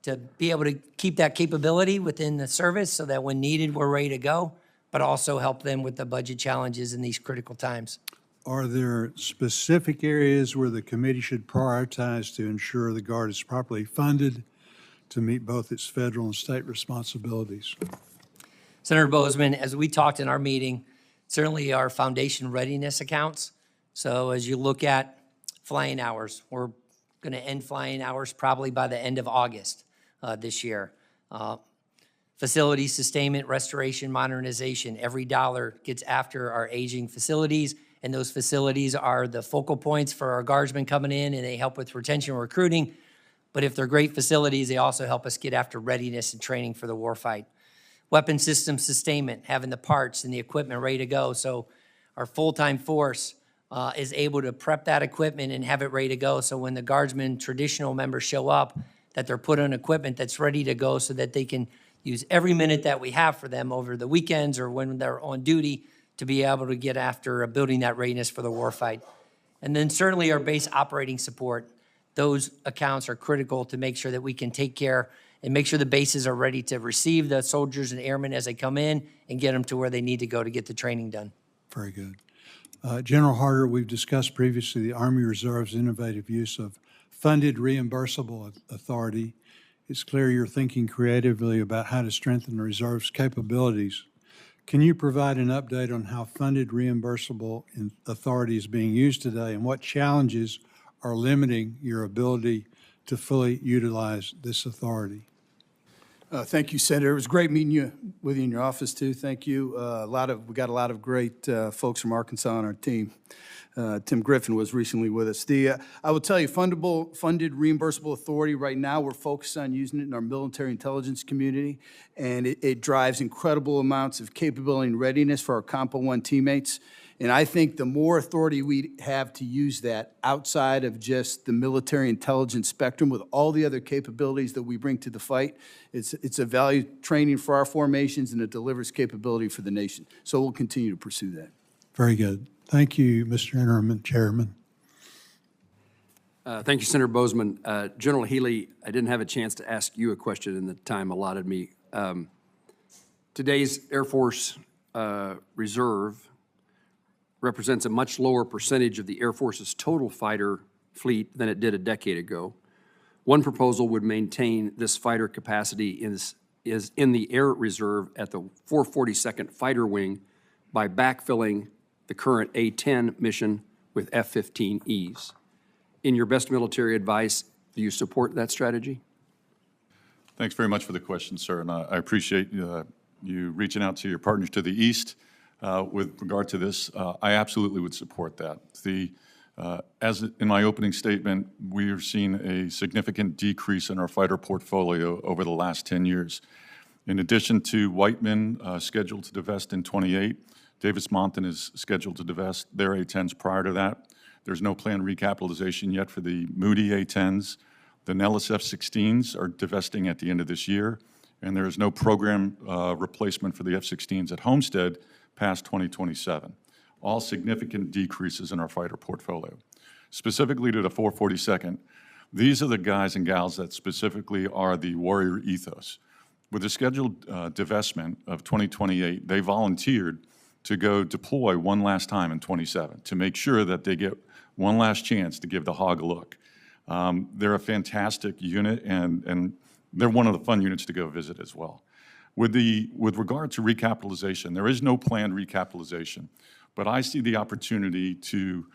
[SPEAKER 3] to be able to keep that capability within the service so that when needed, we're ready to go, but also help them with the budget challenges in these critical times.
[SPEAKER 9] Are there specific areas where the committee should prioritize to ensure the Guard is properly funded to meet both its federal and state responsibilities?
[SPEAKER 3] Senator Bozeman, as we talked in our meeting, certainly our foundation readiness accounts. So as you look at flying hours, we're going to end flying hours probably by the end of August this year. Facility sustainment, restoration, modernization, every dollar gets after our aging facilities, and those facilities are the focal points for our guardsmen coming in, and they help with retention and recruiting. But if they're great facilities, they also help us get after readiness and training for the warfight. Weapon system sustainment, having the parts and the equipment ready to go. So our full-time force is able to prep that equipment and have it ready to go. So when the guardsmen, traditional members show up, that they're put on equipment that's ready to go so that they can use every minute that we have for them over the weekends or when they're on duty to be able to get after building that readiness for the warfight. And then certainly our base operating support. Those accounts are critical to make sure that we can take care and make sure the bases are ready to receive the soldiers and airmen as they come in and get them to where they need to go to get the training done.
[SPEAKER 9] Very good. General Harter, we've discussed previously the Army Reserve's innovative use of funded reimbursable authority. It's clear you're thinking creatively about how to strengthen the Reserve's capabilities. Can you provide an update on how funded reimbursable authority is being used today and what challenges are limiting your ability to fully utilize this authority?
[SPEAKER 4] Thank you, Senator. It was great meeting with you in your office too. Thank you. We got a lot of great folks from Arkansas on our team. Tim Griffin was recently with us. I will tell you, funded reimbursable authority right now, we're focused on using it in our military intelligence community, and it drives incredible amounts of capability and readiness for our Compo 1 teammates. And I think the more authority we have to use that outside of just the military intelligence spectrum with all the other capabilities that we bring to the fight, it's a value training for our formations and it delivers capability for the nation. So we'll continue to pursue that.
[SPEAKER 9] Very good. Thank you, Mr. Interim Chairman.
[SPEAKER 8] Thank you, Senator Bozeman. General Healy, I didn't have a chance to ask you a question in the time allotted me. Today's Air Force Reserve represents a much lower percentage of the Air Force's total fighter fleet than it did a decade ago. One proposal would maintain this fighter capacity is in the Air Reserve at the 442nd Fighter Wing by backfilling the current A-10 mission with F-15Es. In your best military advice, do you support that strategy?
[SPEAKER 7] Thanks very much for the question, sir, and I appreciate you reaching out to your partners to the east with regard to this. I absolutely would support that. As in my opening statement, we are seeing a significant decrease in our fighter portfolio over the last 10 years. In addition to Whiteman scheduled to divest in 28, Davis-Monthan is scheduled to divest their A-10s prior to that. There's no planned recapitalization yet for the Moody A-10s. The Nellis F-16s are divesting at the end of this year, and there is no program replacement for the F-16s at Homestead past 2027. All significant decreases in our fighter portfolio. Specifically to the 442nd, these are the guys and gals that specifically are the warrior ethos. With the scheduled divestment of 2028, they volunteered to go deploy one last time in 27 to make sure that they get one last chance to give the hog a look. They're a fantastic unit, and they're one of the fun units to go visit as well. With regard to recapitalization, there is no planned recapitalization, but I see the opportunity to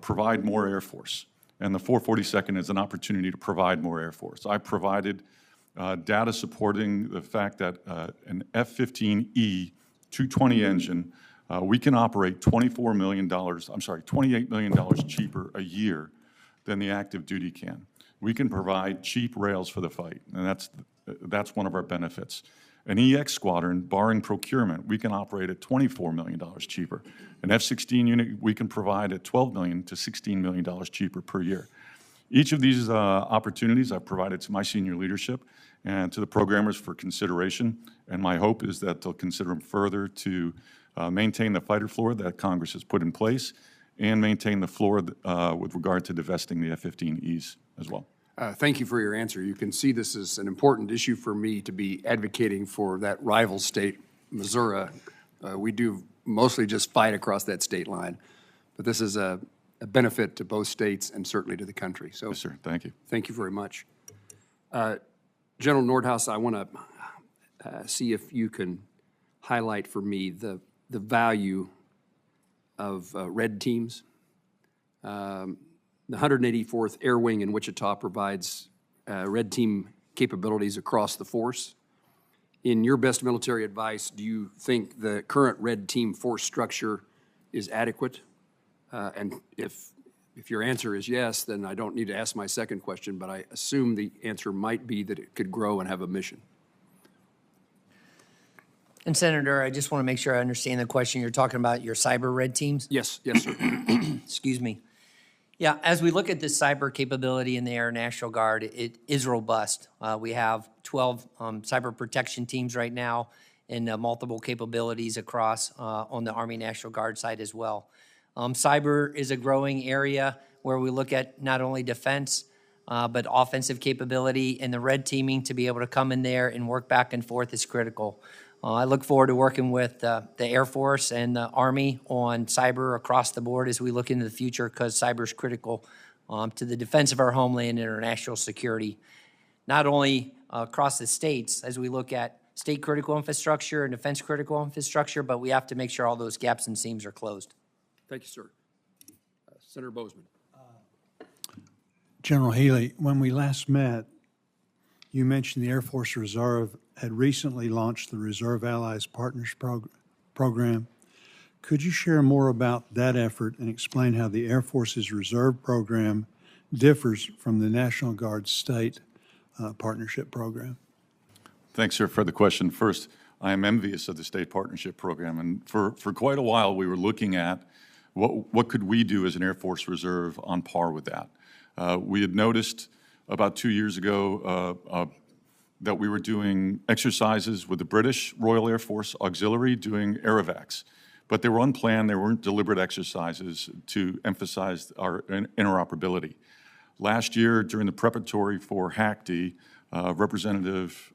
[SPEAKER 7] provide more Air Force, and the 442nd is an opportunity to provide more Air Force. I provided data supporting the fact that an F-15E 220 engine, we can operate $28 million cheaper a year than the active duty can. We can provide cheap rails for the fight, and that's one of our benefits. An EX squadron, barring procurement, we can operate at $24 million cheaper. An F-16 unit, we can provide at $12 million to $16 million cheaper per year. Each of these opportunities I've provided to my senior leadership and to the programmers for consideration, and my hope is that they'll consider them further to maintain the fighter floor that Congress has put in place and maintain the floor with regard to divesting the F-15Es as well.
[SPEAKER 8] Thank you for your answer. You can see this is an important issue for me to be advocating for that rival state, Missouri. We do mostly just fight across that state line, but this is a benefit to both states and certainly to the country. So,
[SPEAKER 7] Yes, sir. Thank you.
[SPEAKER 8] Thank you very much. General Nordhaus, I want to see if you can highlight for me the value of red teams. The 184th Air Wing in Wichita provides red team capabilities across the force. In your best military advice, do you think the current red team force structure is adequate? And if your answer is yes, then I don't need to ask my second question, but I assume the answer might be that it could grow and have a mission.
[SPEAKER 3] And Senator, I just want to make sure I understand the question. You're talking about your cyber red teams?
[SPEAKER 8] Yes, yes, sir.
[SPEAKER 3] Excuse me. Yeah, as we look at the cyber capability in the Air National Guard, it is robust. We have 12 cyber protection teams right now and multiple capabilities across on the Army National Guard side as well. Cyber is a growing area where we look at not only defense, but offensive capability, and the red teaming to be able to come in there and work back and forth is critical. I look forward to working with the Air Force and the Army on cyber across the board as we look into the future, because cyber is critical to the defense of our homeland and our national security, not only across the states as we look at state critical infrastructure and defense critical infrastructure, but we have to make sure all those gaps and seams are closed.
[SPEAKER 8] Thank you, sir. Senator Bozeman.
[SPEAKER 9] General Healy, when we last met, you mentioned the Air Force Reserve had recently launched the Reserve Allies Partners Program. Could you share more about that effort and explain how the Air Force's Reserve Program differs from the National Guard State Partnership Program?
[SPEAKER 7] Thanks, sir, for the question. First, I am envious of the State Partnership Program, and for quite a while we were looking at what could we do as an Air Force Reserve on par with that. We had noticed about 2 years ago that we were doing exercises with the British Royal Air Force Auxiliary doing aerovacs, but they were unplanned, they weren't deliberate exercises to emphasize our interoperability. Last year, during the preparatory for HACD, Representative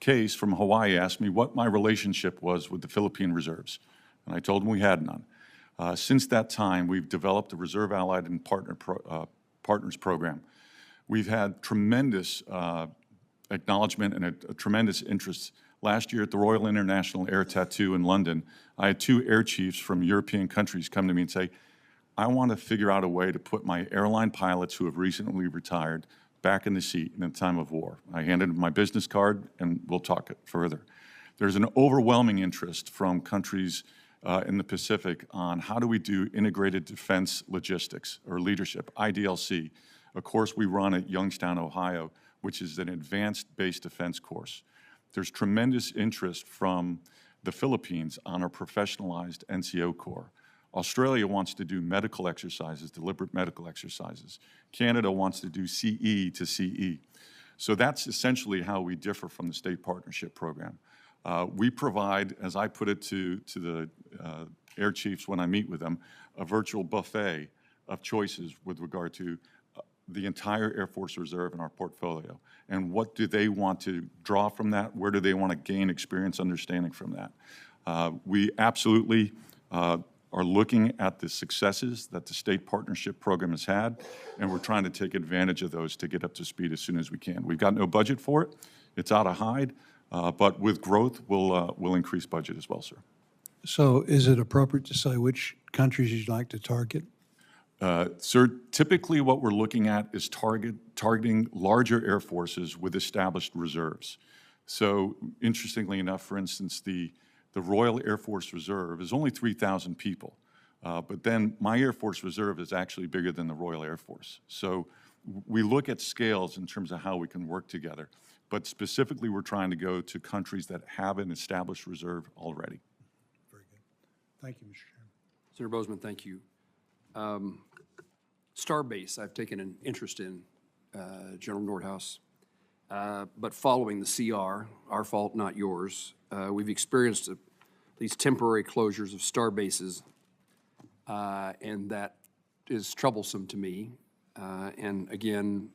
[SPEAKER 7] Case from Hawaii asked me what my relationship was with the Philippine Reserves, and I told him we had none. Since that time, we've developed a Reserve Allied and Partners Program. We've had tremendous acknowledgement and a tremendous interest. Last year at the Royal International Air Tattoo in London, I had 2 air chiefs from European countries come to me and say, I want to figure out a way to put my airline pilots who have recently retired back in the seat in a time of war. I handed them my business card, and we'll talk it further. There's an overwhelming interest from countries in the Pacific on how do we do integrated defense logistics or leadership, IDLC, a course we run at Youngstown, Ohio, which is an advanced base defense course. There's tremendous interest from The Philippines honor professionalized NCO Corps. Australia wants to do medical exercises, deliberate medical exercises. Canada wants to do CE to CE. So that's essentially how we differ from the state partnership program. We provide, as I put it to the air chiefs when I meet with them, a virtual buffet of choices with regard to the entire Air Force Reserve in our portfolio. And what do they want to draw from that? Where do they want to gain experience, understanding from that? We absolutely are looking at the successes that the state partnership program has had, and we're trying to take advantage of those to get up to speed as soon as we can. We've got no budget for it. It's out of hide, but with growth, we'll increase budget as well, sir.
[SPEAKER 9] So is it appropriate to say which countries you'd like to target?
[SPEAKER 7] Sir, typically what we're looking at is targeting larger air forces with established reserves. So interestingly enough, for instance, the Royal Air Force Reserve is only 3,000 people, but then my Air Force Reserve is actually bigger than the Royal Air Force. So we look at scales in terms of how we can work together, but specifically we're trying to go to countries that have an established reserve already.
[SPEAKER 9] Very good. Thank you, Mr. Chairman.
[SPEAKER 8] Senator Bozeman, thank you. Starbase, I've taken an interest in, General Nordhaus. But following the CR, our fault, not yours, we've experienced these temporary closures of star bases, and that is troublesome to me. And again,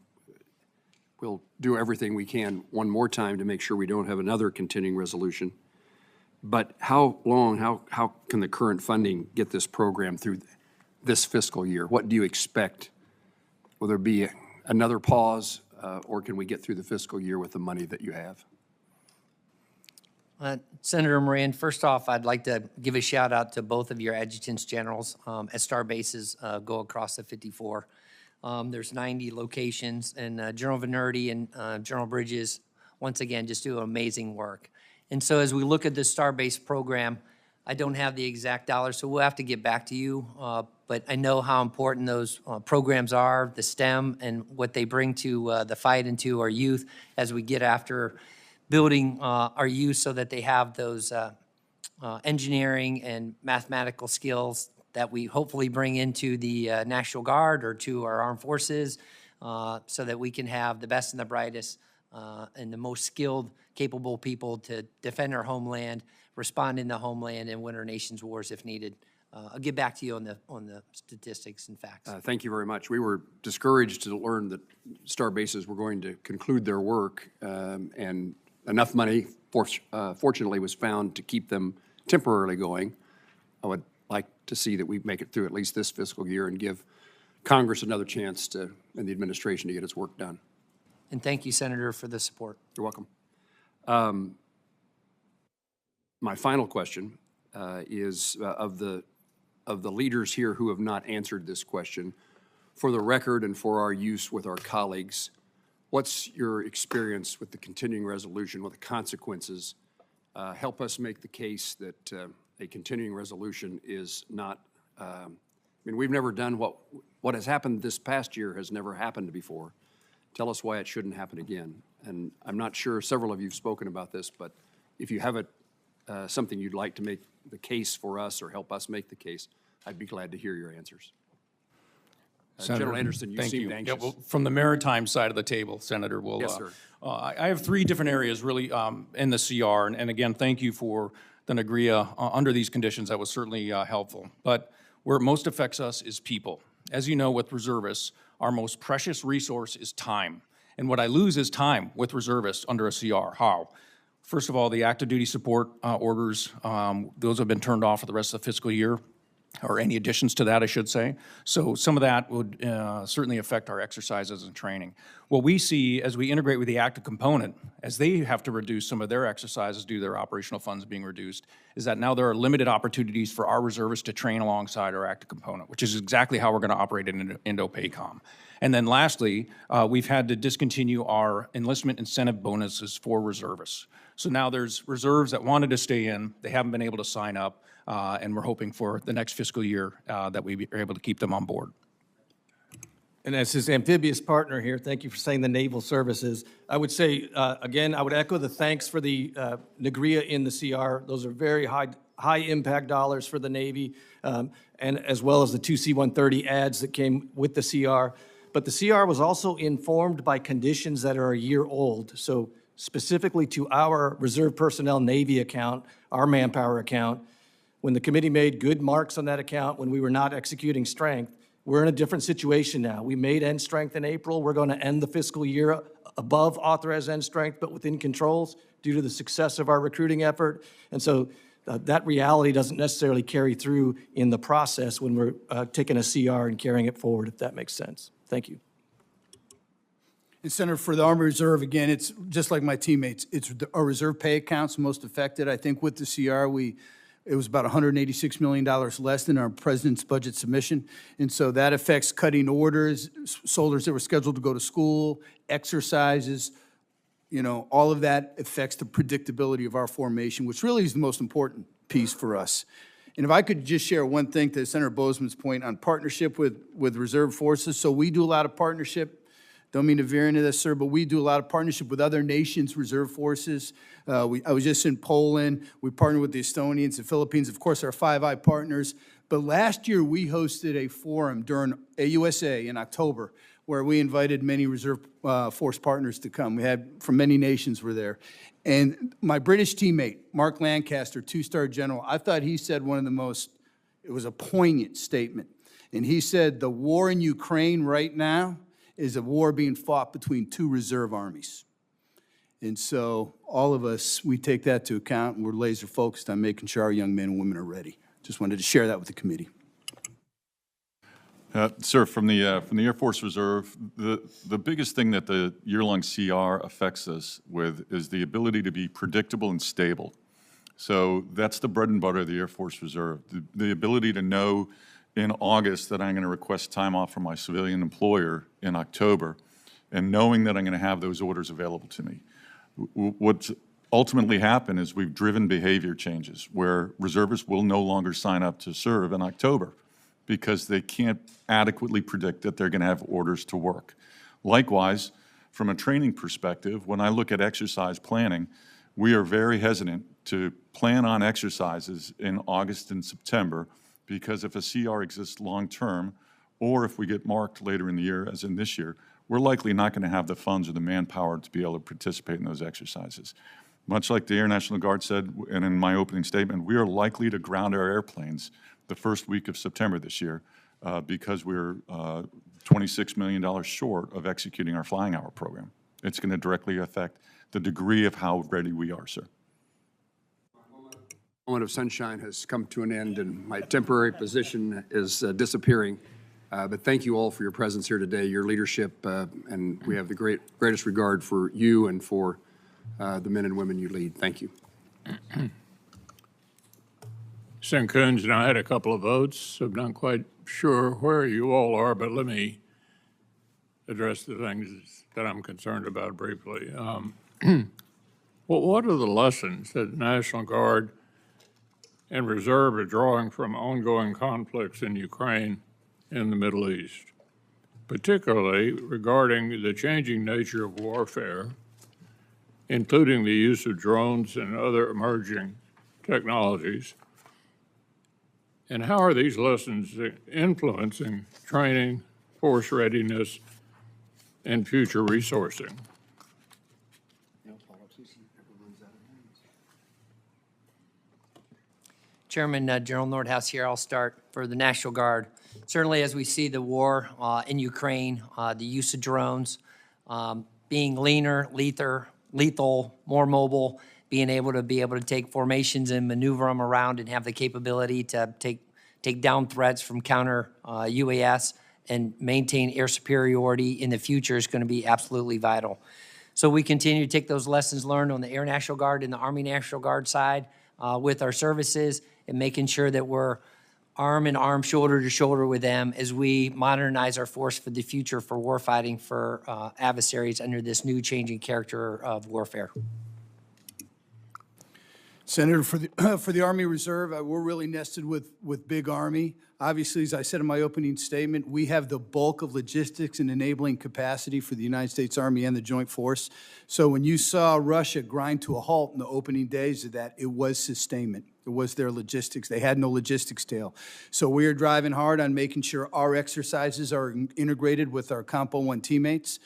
[SPEAKER 8] we'll do everything we can one more time to make sure we don't have another continuing resolution. But how long, how can the current funding get this program through this fiscal year? What do you expect? Will there be another pause, or can we get through the fiscal year with the money that you have?
[SPEAKER 3] Senator Moran, first off, I'd like to give a shout out to both of your adjutants generals as star bases go across the 54. There's 90 locations, and General Venerdi and General Bridges, once again, just do amazing work. And so as we look at this star-based program, I don't have the exact dollars, so we'll have to get back to you. But I know how important those programs are, the STEM, and what they bring to the fight and to our youth as we get after building our youth so that they have those engineering and mathematical skills that we hopefully bring into the National Guard or to our armed forces so that we can have the best and the brightest and the most skilled, capable people to defend our homeland, respond in the homeland, and win our nation's wars if needed. I'll get back to you on the statistics and facts.
[SPEAKER 8] Thank you very much. We were discouraged to learn that star bases were going to conclude their work, and enough money, fortunately, was found to keep them temporarily going. I would like to see that we make it through at least this fiscal year and give Congress another chance to, and the administration, to get its work done.
[SPEAKER 3] And thank you, Senator, for the support.
[SPEAKER 8] You're welcome. My final question is of the leaders here who have not answered this question, for the record and for our use with our colleagues, what's your experience with the continuing resolution, what the consequences? Help us make the case that a continuing resolution is not, I mean, we've never done what has happened this past year has never happened before. Tell us why it shouldn't happen again. And I'm not sure, several of you have spoken about this, but if you have something you'd like to make the case for us or help us make the case, I'd be glad to hear your answers. General Anderson, you seemed anxious.
[SPEAKER 6] Yeah, well, from the maritime side of the table, Senator, we'll,
[SPEAKER 8] Yes, sir.
[SPEAKER 6] I have three different areas really in the CR, and again, thank you for the NAGRIA under these conditions. That was certainly helpful. But where it most affects us is people. As you know, with reservists, our most precious resource is time. And what I lose is time with reservists under a CR. How? First of all, the active duty support orders, those have been turned off for the rest of the fiscal year, or any additions to that, I should say. So some of that would certainly affect our exercises and training. What we see as we integrate with the active component, as they have to reduce some of their exercises due to their operational funds being reduced, is that now there are limited opportunities for our reservists to train alongside our active component, which is exactly how we're going to operate in Indo-PACOM. And then lastly, we've had to discontinue our enlistment incentive bonuses for reservists. So now there's reserves that wanted to stay in, they haven't been able to sign up, and we're hoping for the next fiscal year that we are able to keep them on board.
[SPEAKER 5] And as his amphibious partner here, thank you for saying the naval services. I would say, again, I would echo the thanks for the NGRIA in the CR. Those are very high impact dollars for the Navy, and as well as the two C-130 ads that came with the CR. But the CR was also informed by conditions that are a year old. So specifically to our reserve personnel Navy account, our manpower account, when the committee made good marks on that account when we were not executing strength, we're in a different situation now. We made end strength in April. We're going to end the fiscal year above authorized end strength, but within controls due to the success of our recruiting effort. And so that reality doesn't necessarily carry through in the process when we're taking a CR and carrying it forward, if that makes sense. Thank you.
[SPEAKER 4] And Senator, for the Army Reserve, again, it's just like my teammates. It's our reserve pay accounts most affected. I think with the CR, it was about $186 million less than our president's budget submission. And so that affects cutting orders, soldiers that were scheduled to go to school, exercises, all of that affects the predictability of our formation, which really is the most important piece for us. And if I could just share one thing to Senator Bozeman's point on partnership with reserve forces. So we do a lot of partnership. Don't mean to veer into this, sir, but we do a lot of partnership with other nations' reserve forces. I was just in Poland. We partnered with the Estonians, the Philippines, of course, our Five Eye partners. But last year, we hosted a forum during AUSA in October where we invited many reserve force partners to come. We had from many nations were there. And my British teammate, Mark Lancaster, two-star general, I thought he said one of the most, it was a poignant statement. And he said, the war in Ukraine right now is a war being fought between two reserve armies. And so all of us, we take that to account, and we're laser focused on making sure our young men and women are ready. Just wanted to share that with the committee.
[SPEAKER 7] Sir, from the Air Force Reserve, the biggest thing that the year-long CR affects us with is the ability to be predictable and stable. So that's the bread and butter of the Air Force Reserve, the ability to know in August that I'm going to request time off from my civilian employer in October, and knowing that I'm going to have those orders available to me. What's ultimately happened is we've driven behavior changes where reservists will no longer sign up to serve in October because they can't adequately predict that they're going to have orders to work. Likewise, from a training perspective, when I look at exercise planning, we are very hesitant to plan on exercises in August and September because if a CR exists long-term, or if we get marked later in the year, as in this year, we're likely not going to have the funds or the manpower to be able to participate in those exercises. Much like the Air National Guard said, and in my opening statement, we are likely to ground our airplanes the first week of September this year because we're $26 million short of executing our flying hour program. It's going to directly affect the degree of how ready we are, sir.
[SPEAKER 8] Moment of sunshine has come to an end, and my temporary position is disappearing. But thank you all for your presence here today, your leadership, and we have the greatest regard for you and for the men and women you lead. Thank you.
[SPEAKER 1] Senator Coons and I had a couple of votes, so I'm not quite sure where you all are, but let me address the things that I'm concerned about briefly. Well, what are the lessons that the National Guard and Reserve are drawing from ongoing conflicts in Ukraine and the Middle East, particularly regarding the changing nature of warfare, including the use of drones and other emerging technologies? And how are these lessons influencing training, force readiness, and future resourcing?
[SPEAKER 3] Chairman General Nordhaus here. I'll start for the National Guard. Certainly, as we see the war in Ukraine, the use of drones, being leaner, lethal, more mobile, being able to take formations and maneuver them around and have the capability to take down threats from counter UAS and maintain air superiority in the future is going to be absolutely vital. So we continue to take those lessons learned on the Air National Guard and the Army National Guard side with our services and making sure that we're arm in arm, shoulder to shoulder with them as we modernize our force for the future for warfighting for adversaries under this new changing character of warfare.
[SPEAKER 4] Senator, for the Army Reserve, we're really nested with Big Army. Obviously, as I said in my opening statement, we have the bulk of logistics and enabling capacity for the United States Army and the Joint Force. So when you saw Russia grind to a halt in the opening days of that, it was sustainment. It was their logistics. They had no logistics tail. So we are driving hard on making sure our exercises are integrated with our Compo 1 teammates.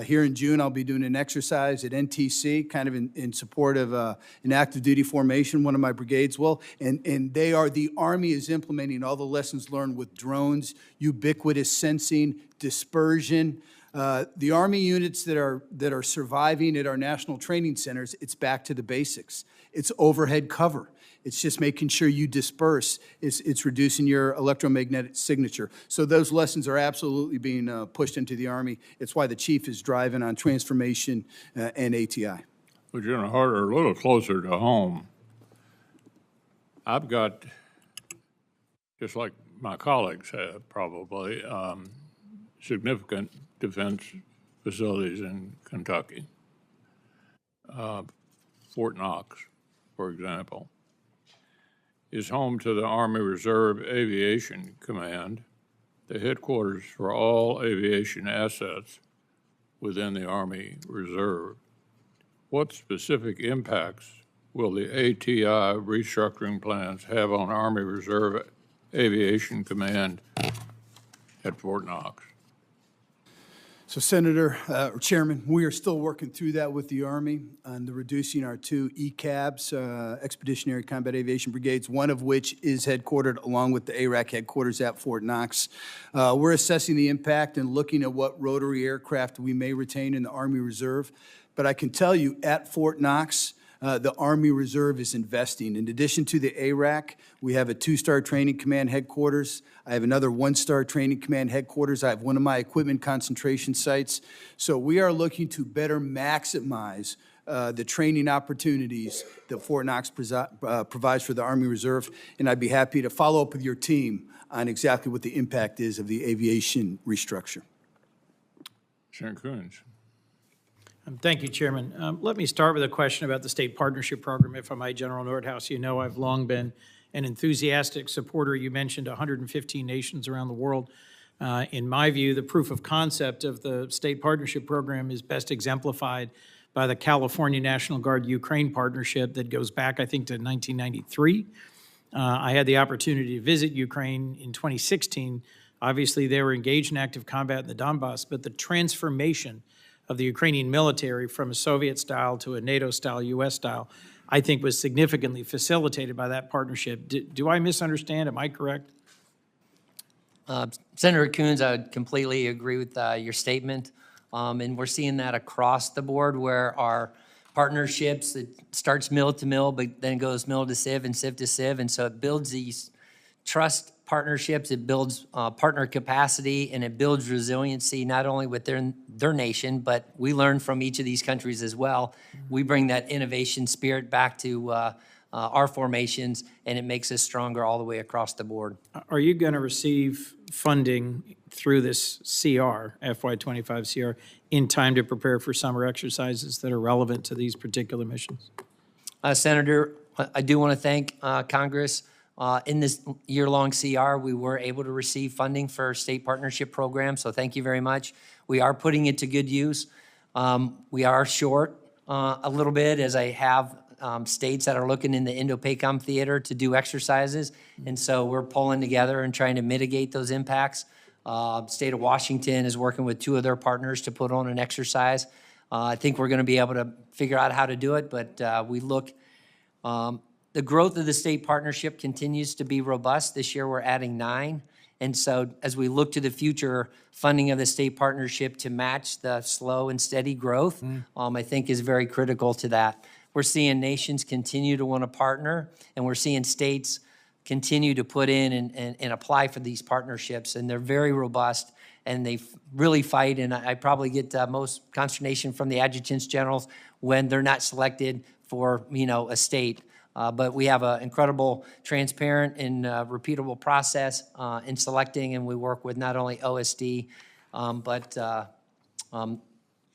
[SPEAKER 4] Here in June, I'll be doing an exercise at NTC, kind of in support of an active duty formation, one of my brigades will. And the Army is implementing all the lessons learned with drones, ubiquitous sensing, dispersion. The Army units that are surviving at our national training centers, it's back to the basics. It's overhead cover. It's just making sure you disperse. It's reducing your electromagnetic signature. So those lessons are absolutely being pushed into the Army. It's why the chief is driving on transformation and ATI.
[SPEAKER 1] Well, General Harter, a little closer to home, I've got, just like my colleagues have probably, significant defense facilities in Kentucky. Fort Knox, for example, is home to the Army Reserve Aviation Command, the headquarters for all aviation assets within the Army Reserve. What specific impacts will the ATI restructuring plans have on Army Reserve Aviation Command at Fort Knox?
[SPEAKER 4] So Senator, or Chairman, we are still working through that with the Army on the reducing our two ECABs, Expeditionary Combat Aviation Brigades, one of which is headquartered along with the ARAC headquarters at Fort Knox. We're assessing the impact and looking at what rotary aircraft we may retain in the Army Reserve. But I can tell you at Fort Knox, the Army Reserve is investing. In addition to the ARAC, we have a 2-star training command headquarters. I have another 1-star training command headquarters. I have one of my equipment concentration sites. So we are looking to better maximize the training opportunities that Fort Knox provides for the Army Reserve. And I'd be happy to follow up with your team on exactly what the impact is of the aviation restructure.
[SPEAKER 1] Senator Coons.
[SPEAKER 2] Thank you, Chairman. Let me start with a question about the state partnership program, if I might, General Nordhaus. You know I've long been an enthusiastic supporter. You mentioned 115 nations around the world. In my view, the proof of concept of the state partnership program is best exemplified by the California National Guard Ukraine partnership that goes back, I think, to 1993. I had the opportunity to visit Ukraine in 2016. Obviously, they were engaged in active combat in the Donbass, but the transformation of the Ukrainian military from a Soviet style to a NATO style, US style, I think was significantly facilitated by that partnership. Do I misunderstand? Am I correct?
[SPEAKER 3] Senator Coons, I would completely agree with your statement. And we're seeing that across the board where our partnerships, it starts mill to mill, but then goes mill to civ and civ to civ. And so it builds these trust partnerships, it builds partner capacity, and it builds resiliency not only with their nation, but we learn from each of these countries as well. We bring that innovation spirit back to our formations, and it makes us stronger all the way across the board.
[SPEAKER 2] Are you going to receive funding through this CR, FY25 CR, in time to prepare for summer exercises that are relevant to these particular missions?
[SPEAKER 3] Senator, I do want to thank Congress. In this year-long CR, we were able to receive funding for our state partnership program, so thank you very much. We are putting it to good use. We are short a little bit, as I have states that are looking in the Indo-PACOM theater to do exercises, and so we're pulling together and trying to mitigate those impacts. State of Washington is working with 2 of their partners to put on an exercise. I think we're going to be able to figure out how to do it, but we look the growth of the state partnership continues to be robust. This year, we're adding 9. And so as we look to the future, funding of the state partnership to match the slow and steady growth, I think is very critical to that. We're seeing nations continue to want to partner, and we're seeing states continue to put in and apply for these partnerships. And they're very robust, and they really fight. And I probably get most consternation from the adjutants generals when they're not selected for, a state. But we have an incredible, transparent, and repeatable process in selecting, and we work with not only OSD, but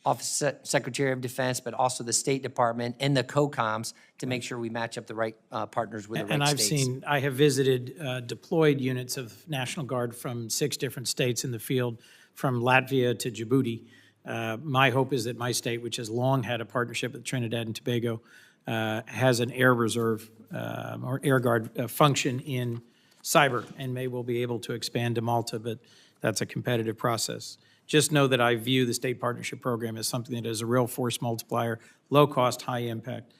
[SPEAKER 3] Office Secretary of Defense, but also the State Department and the COCOMs to make sure we match up the right partners with the right states.
[SPEAKER 2] And I have visited deployed units of National Guard from 6 different states in the field, from Latvia to Djibouti. My hope is that my state, which has long had a partnership with Trinidad and Tobago, has an air reserve or air guard function in cyber, and may well be able to expand to Malta, but that's a competitive process. Just know that I view the state partnership program as something that is a real force multiplier, low cost, high impact.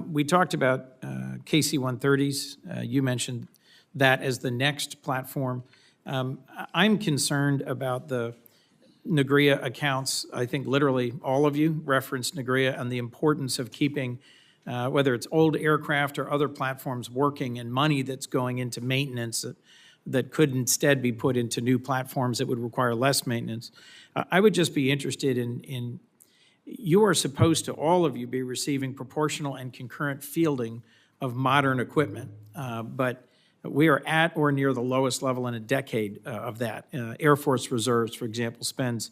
[SPEAKER 2] We talked about KC-130s. You mentioned that as the next platform. I'm concerned about the NGRIA accounts. I think literally all of you referenced NGRIA and the importance of keeping, whether it's old aircraft or other platforms working, and money that's going into maintenance that could instead be put into new platforms that would require less maintenance. I would just be interested in you are supposed to, all of you, be receiving proportional and concurrent fielding of modern equipment, but we are at or near the lowest level in a decade of that. Air Force Reserves, for example, spends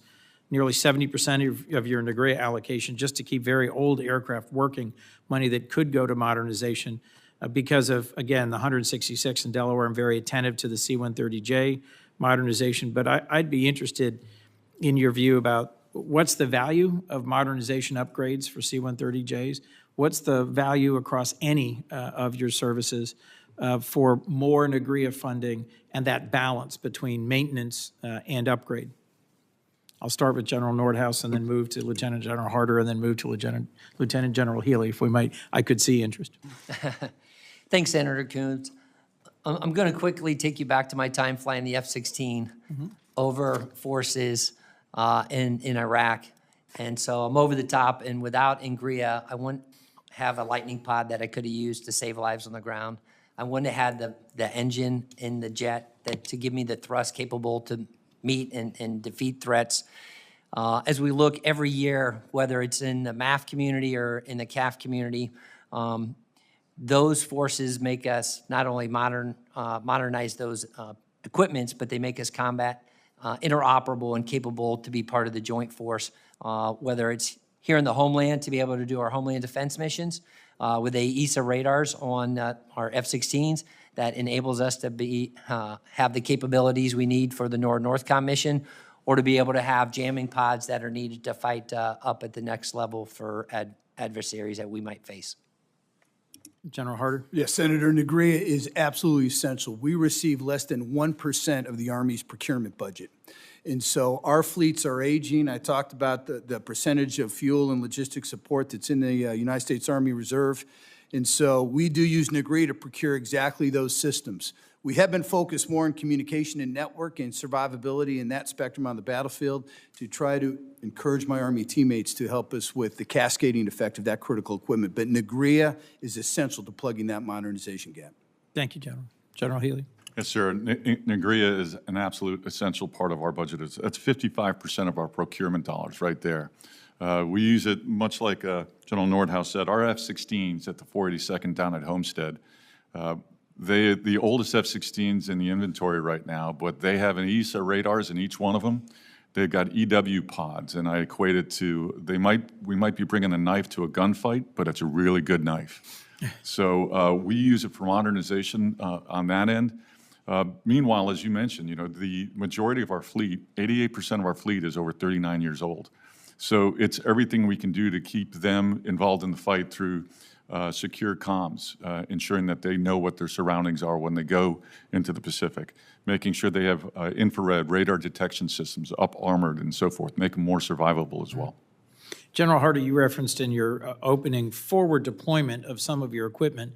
[SPEAKER 2] nearly 70% of your NGRIA allocation just to keep very old aircraft working, money that could go to modernization. Because of, again, the 166 in Delaware. I'm very attentive to the C-130J modernization, but I'd be interested in your view about what's the value of modernization upgrades for C-130Js? What's the value across any of your services for more NGRIA funding and that balance between maintenance and upgrade? I'll start with General Nordhaus and then move to Lieutenant General Harter and then move to Lieutenant General Healy, if we might. I could see interest.
[SPEAKER 3] Thanks, Senator Coons. I'm going to quickly take you back to my time flying the F-16 over forces in Iraq. And so I'm over the top, and without NGRIA, I wouldn't have a Lightning pod that I could have used to save lives on the ground. I wouldn't have had the engine in the jet to give me the thrust capable to meet and defeat threats. As we look every year, whether it's in the MAF community or in the CAF community, those forces make us not only modernize those equipments, but they make us combat interoperable and capable to be part of the joint force, whether it's here in the homeland to be able to do our homeland defense missions with AESA radars on our F-16s that enables us to be have the capabilities we need for the NORTHCOM mission, or to be able to have jamming pods that are needed to fight up at the next level for adversaries that we might face.
[SPEAKER 2] General Harter?
[SPEAKER 4] Yes, Senator, NGRIA is absolutely essential. We receive less than 1% of the Army's procurement budget. And so our fleets are aging. I talked about the percentage of fuel and logistics support that's in the United States Army Reserve. And so we do use NGRIA to procure exactly those systems. We have been focused more on communication and network and survivability in that spectrum on the battlefield to try to encourage my Army teammates to help us with the cascading effect of that critical equipment. But NGRIA is essential to plugging that modernization gap.
[SPEAKER 2] Thank you, General. General Healy?
[SPEAKER 7] Yes, sir. NGRIA is an absolute essential part of our budget. That's 55% of our procurement dollars right there. We use it much like General Nordhaus said. Our F-16s at the 482nd down at Homestead, the oldest F-16s in the inventory right now, but they have an AESA radars in each one of them. They've got EW pods, and I equate it to we might be bringing a knife to a gunfight, but it's a really good knife. So we use it for modernization on that end. Meanwhile, as you mentioned, the majority of our fleet, 88% of our fleet is over 39 years old. So it's everything we can do to keep them involved in the fight through secure comms, ensuring that they know what their surroundings are when they go into the Pacific, making sure they have infrared radar detection systems up armored and so forth, make them more survivable as well.
[SPEAKER 2] General Harter, you referenced in your opening forward deployment of some of your equipment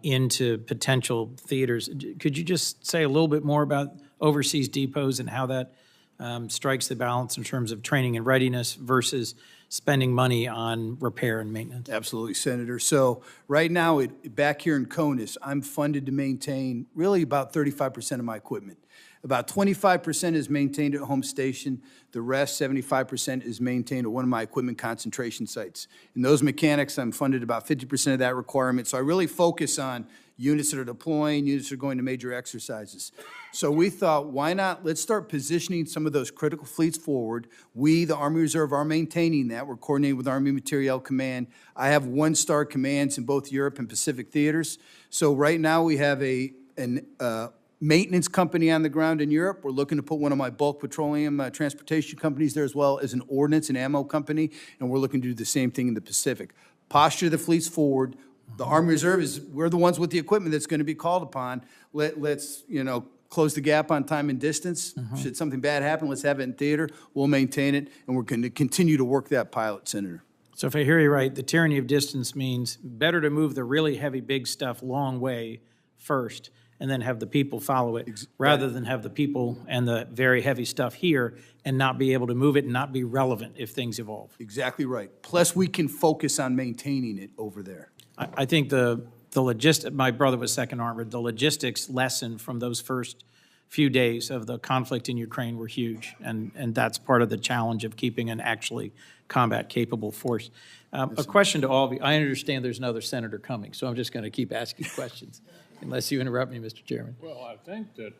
[SPEAKER 2] into potential theaters. Could you just say a little bit more about overseas depots and how that strikes the balance in terms of training and readiness versus spending money on repair and maintenance?
[SPEAKER 4] Absolutely, Senator. So right now, back here in CONUS, I'm funded to maintain really about 35% of my equipment. About 25% is maintained at home station. The rest, 75%, is maintained at one of my equipment concentration sites. In those mechanics, I'm funded about 50% of that requirement. So I really focus on units that are deploying, units that are going to major exercises. So we thought, why not, let's start positioning some of those critical fleets forward. We, the Army Reserve, are maintaining that. We're coordinating with Army Materiel Command. I have one-star commands in both Europe and Pacific theaters. So right now we have a maintenance company on the ground in Europe. We're looking to put one of my bulk petroleum transportation companies there, as well as an ordnance and ammo company, and we're looking to do the same thing in the Pacific. Posture the fleets forward. The Army Reserve we're the ones with the equipment that's going to be called upon. Let's, close the gap on time and distance. Should something bad happen, let's have it in theater. We'll maintain it, and we're going to continue to work that pilot, Senator.
[SPEAKER 2] So if I hear you right, the tyranny of distance means better to move the really heavy, big stuff long way first, and then have the people follow it, rather than have the people and the very heavy stuff here and not be able to move it and not be relevant if things evolve.
[SPEAKER 4] Exactly right. Plus, we can focus on maintaining it over there.
[SPEAKER 2] I think the my brother was second armored, the logistics lesson from those first few days of the conflict in Ukraine were huge, and that's part of the challenge of keeping an actually combat-capable force. A question to all of you. I understand there's another senator coming, so I'm just going to keep asking questions, unless you interrupt me, Mr. Chairman.
[SPEAKER 1] Well, I think that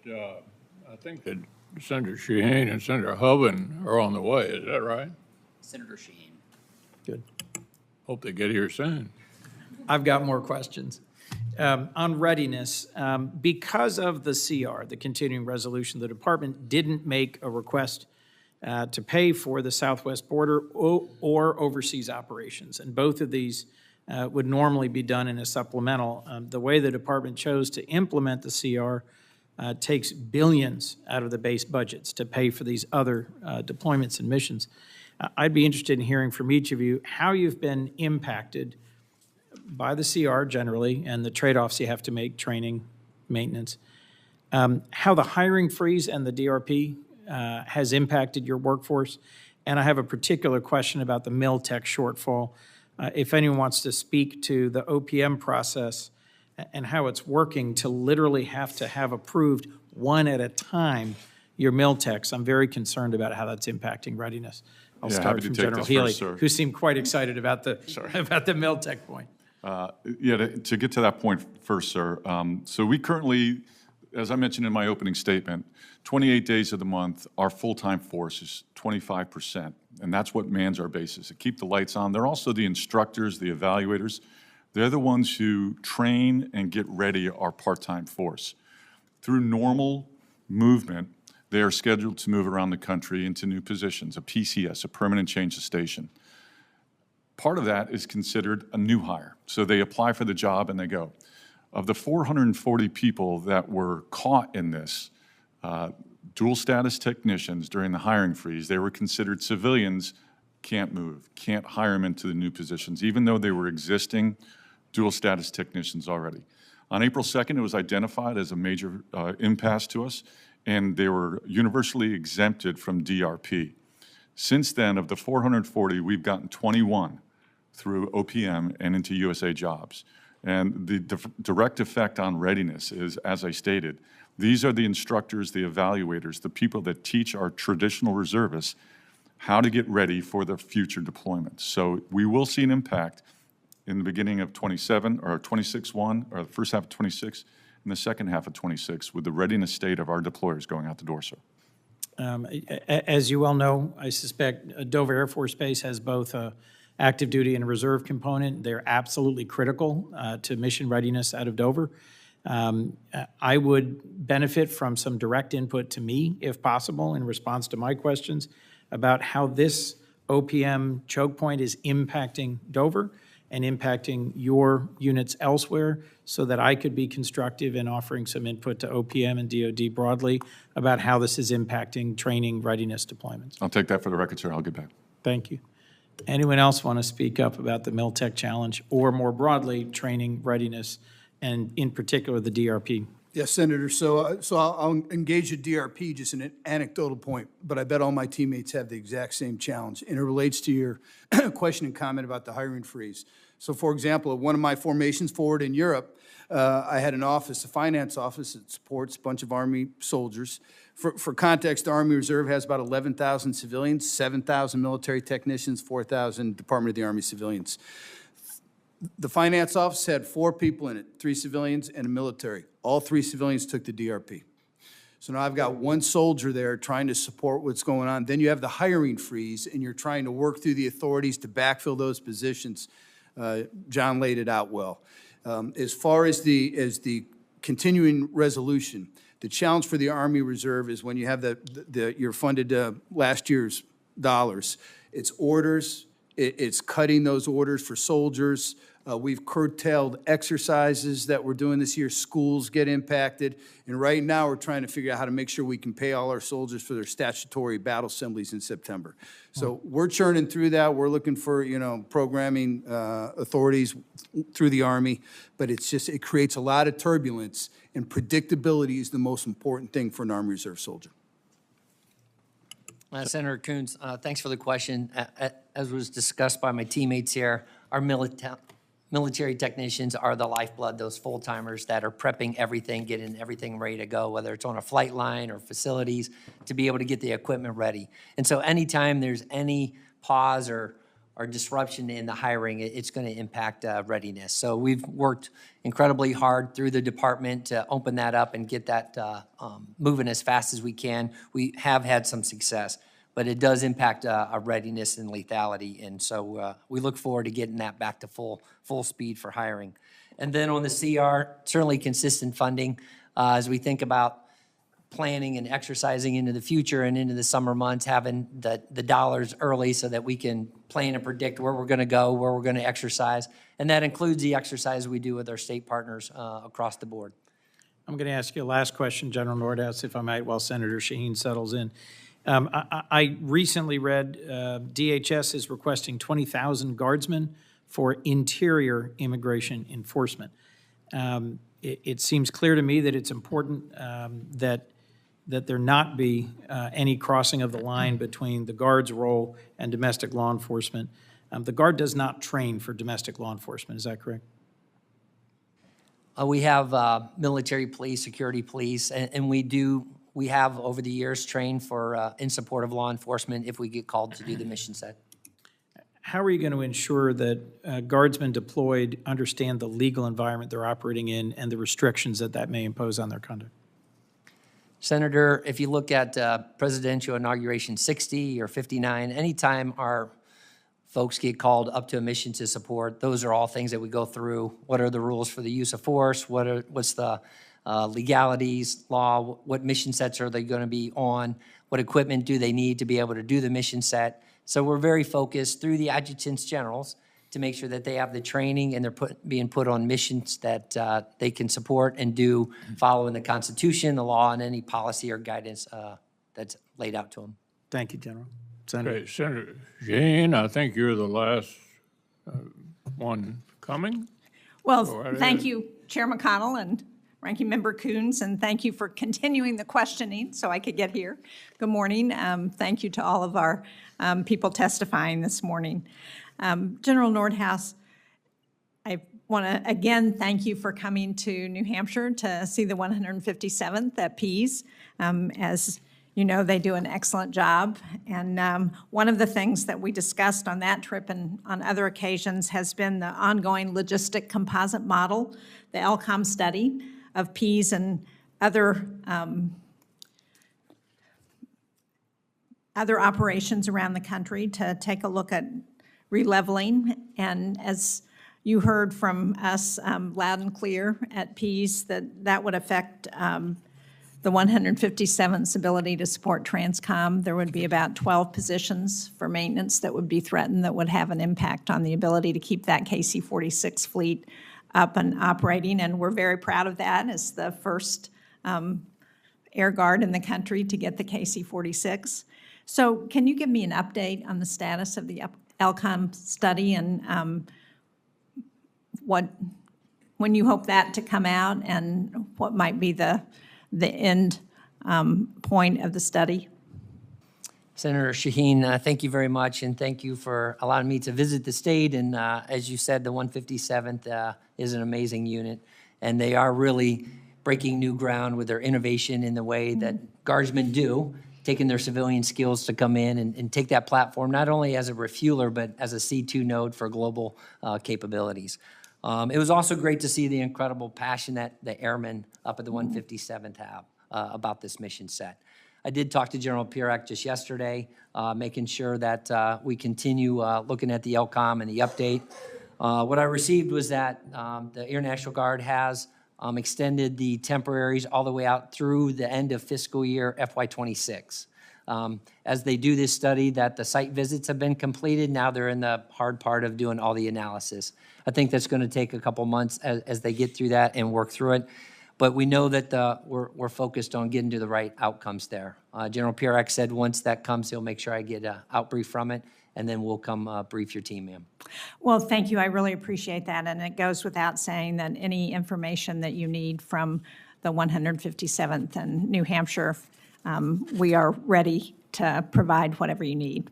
[SPEAKER 1] Senator Shaheen and Senator Hoven are on the way. Is that right?
[SPEAKER 3] Senator Shaheen.
[SPEAKER 2] Good.
[SPEAKER 1] Hope they get here soon.
[SPEAKER 2] I've got more questions. On readiness, because of the CR, the continuing resolution, the department didn't make a request to pay for the southwest border or overseas operations. And both of these would normally be done in a supplemental. The way the department chose to implement the CR takes billions out of the base budgets to pay for these other deployments and missions. I'd be interested in hearing from each of you how you've been impacted by the CR generally and the trade-offs you have to make, training, maintenance, how the hiring freeze and the DRP has impacted your workforce. And I have a particular question about the MilTech shortfall. If anyone wants to speak to the OPM process and how it's working to literally have to have approved one at a time your MilTechs, I'm very concerned about how that's impacting readiness. I'll start from General Healy, who seemed quite excited about the MilTech point.
[SPEAKER 7] To get to that point first, sir. So we currently, as I mentioned in my opening statement, 28 days of the month, our full-time force is 25%, and that's what mans our bases, to keep the lights on. They're also the instructors, the evaluators. They're the ones who train and get ready our part-time force. Through normal movement, they are scheduled to move around the country into new positions, a PCS, a permanent change of station. Part of that is considered a new hire. So they apply for the job and they go. Of the 440 people that were caught in this, dual status technicians during the hiring freeze, they were considered civilians, can't move, can't hire them into the new positions, even though they were existing dual status technicians already. On April 2nd, it was identified as a major impasse to us, and they were universally exempted from DRP. Since then, of the 440, we've gotten 21 through OPM and into USA Jobs. And the direct effect on readiness is, as I stated, these are the instructors, the evaluators, the people that teach our traditional reservists how to get ready for the future deployments. So we will see an impact in the beginning of 27 or 26-1, or the first half of 26, and the second half of 26 with the readiness state of our deployers going out the door, sir.
[SPEAKER 2] As you well know, I suspect Dover Air Force Base has both a active duty and a reserve component. They're absolutely critical to mission readiness out of Dover. I would benefit from some direct input to me, if possible, in response to my questions about how this OPM choke point is impacting Dover and impacting your units elsewhere, so that I could be constructive in offering some input to OPM and DoD broadly about how this is impacting training readiness deployments.
[SPEAKER 7] I'll take that for the record, sir. I'll get back.
[SPEAKER 2] Thank you. Anyone else want to speak up about the MilTech challenge, or more broadly, training readiness, and in particular, the DRP?
[SPEAKER 4] Yes, Senator. So I'll engage the DRP, just an anecdotal point, but I bet all my teammates have the exact same challenge, and it relates to your question and comment about the hiring freeze. So for example, at one of my formations forward in Europe, I had an office, a finance office that supports a bunch of Army soldiers. For context, the Army Reserve has about 11,000 civilians, 7,000 military technicians, 4,000 Department of the Army civilians. The finance office had 4 people in it, 3 civilians and a military. All 3 civilians took the DRP. So now I've got 1 soldier there trying to support what's going on. Then you have the hiring freeze, and you're trying to work through the authorities to backfill those positions. John laid it out well. As far as the continuing resolution, the challenge for the Army Reserve is when you have you're funded last year's dollars. It's orders, it's cutting those orders for soldiers. We've curtailed exercises that we're doing this year. Schools get impacted. And right now, we're trying to figure out how to make sure we can pay all our soldiers for their statutory battle assemblies in September. So we're churning through that. We're looking for, programming authorities through the Army. But it creates a lot of turbulence, and predictability is the most important thing for an Army Reserve soldier.
[SPEAKER 3] Senator Coons, thanks for the question. As was discussed by my teammates here, our military technicians are the lifeblood, those full-timers that are prepping everything, getting everything ready to go, whether it's on a flight line or facilities, to be able to get the equipment ready. And so anytime there's any pause or disruption in the hiring, it's going to impact readiness. So we've worked incredibly hard through the department to open that up and get that moving as fast as we can. We have had some success, but it does impact our readiness and lethality. And so we look forward to getting that back to full speed for hiring. And then on the CR, certainly consistent funding as we think about planning and exercising into the future and into the summer months, having the dollars early so that we can plan and predict where we're going to go, where we're going to exercise. And that includes the exercise we do with our state partners across the board.
[SPEAKER 2] I'm going to ask you a last question, General Nordhaus, if I might, while Senator Shaheen settles in. I recently read DHS is requesting 20,000 guardsmen for interior immigration enforcement. It seems clear to me that it's important that there not be any crossing of the line between the Guard's role and domestic law enforcement. The Guard does not train for domestic law enforcement, is that correct?
[SPEAKER 3] We have military police, security police, and we have over the years trained for in support of law enforcement if we get called to do the mission set.
[SPEAKER 2] How are you going to ensure that guardsmen deployed understand the legal environment they're operating in and the restrictions that may impose on their conduct?
[SPEAKER 3] Senator, if you look at Presidential Inauguration 60 or 59, anytime our folks get called up to a mission to support, those are all things that we go through. What are the rules for the use of force? What's the legalities, law? What mission sets are they going to be on? What equipment do they need to be able to do the mission set? So we're very focused through the adjutants generals to make sure that they have the training and they're being put on missions that they can support and do following the Constitution, the law, and any policy or guidance that's laid out to them.
[SPEAKER 2] Thank you, General. Senator.
[SPEAKER 1] Okay, Senator Jane, I think you're the last one coming.
[SPEAKER 10] Well,
[SPEAKER 1] Go right
[SPEAKER 10] thank
[SPEAKER 1] ahead.
[SPEAKER 10] you, Chair McConnell and Ranking Member Coons, and thank you for continuing the questioning so I could get here. Good morning. Thank you to all of our people testifying this morning. General Nordhaus, I want to again thank you for coming to New Hampshire to see the 157th at Pease. As you know, they do an excellent job. And one of the things that we discussed on that trip and on other occasions has been the ongoing logistic composite model, the LCOM study of Pease and other operations around the country to take a look at releveling. And as you heard from us loud and clear at Pease, that would affect the 157th's ability to support Transcom. There would be about 12 positions for maintenance that would be threatened that would have an impact on the ability to keep that KC-46 fleet up and operating. And we're very proud of that as the first Air Guard in the country to get the KC-46. So can you give me an update on the status of the LCOM study and when you hope that to come out and what might be the end point of the study?
[SPEAKER 3] Senator Shaheen, thank you very much, and thank you for allowing me to visit the state. And as you said, the 157th is an amazing unit, and they are really breaking new ground with their innovation in the way that Guardsmen do, taking their civilian skills to come in and take that platform, not only as a refueler, but as a C2 node for global capabilities. It was also great to see the incredible passion that the airmen up at the 157th have about this mission set. I did talk to General Pierak just yesterday, making sure that we continue looking at the LCOM and the update. What I received was that the Air National Guard has extended the temporaries all the way out through the end of fiscal year FY26. As they do this study, that the site visits have been completed, now they're in the hard part of doing all the analysis. I think that's going to take a couple months as they get through that and work through it. But we know that we're focused on getting to the right outcomes there. General Pierak said once that comes, he'll make sure I get an outbrief from it, and then we'll come brief your team, ma'am.
[SPEAKER 10] Well, thank you. I really appreciate that. And it goes without saying that any information that you need from the 157th and New Hampshire, we are ready to provide whatever you need.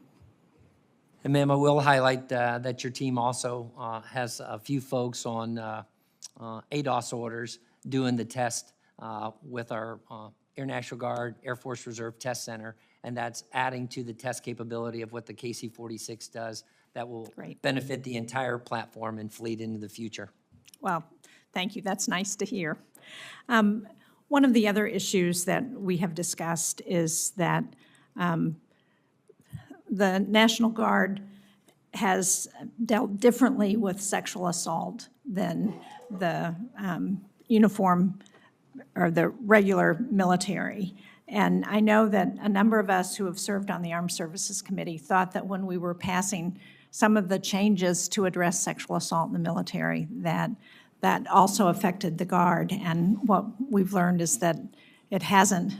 [SPEAKER 3] And ma'am, I will highlight that your team also has a few folks on ADOS orders doing the test with our Air National Guard, Air Force Reserve Test Center, and that's adding to the test capability of what the KC-46 does that will benefit the entire platform and fleet into the future.
[SPEAKER 10] Well, thank you. That's nice to hear. One of the other issues that we have discussed is that the National Guard has dealt differently with sexual assault than the uniform or the regular military. And I know that a number of us who have served on the Armed Services Committee thought that when we were passing some of the changes to address sexual assault in the military, that also affected the Guard. And what we've learned is that it hasn't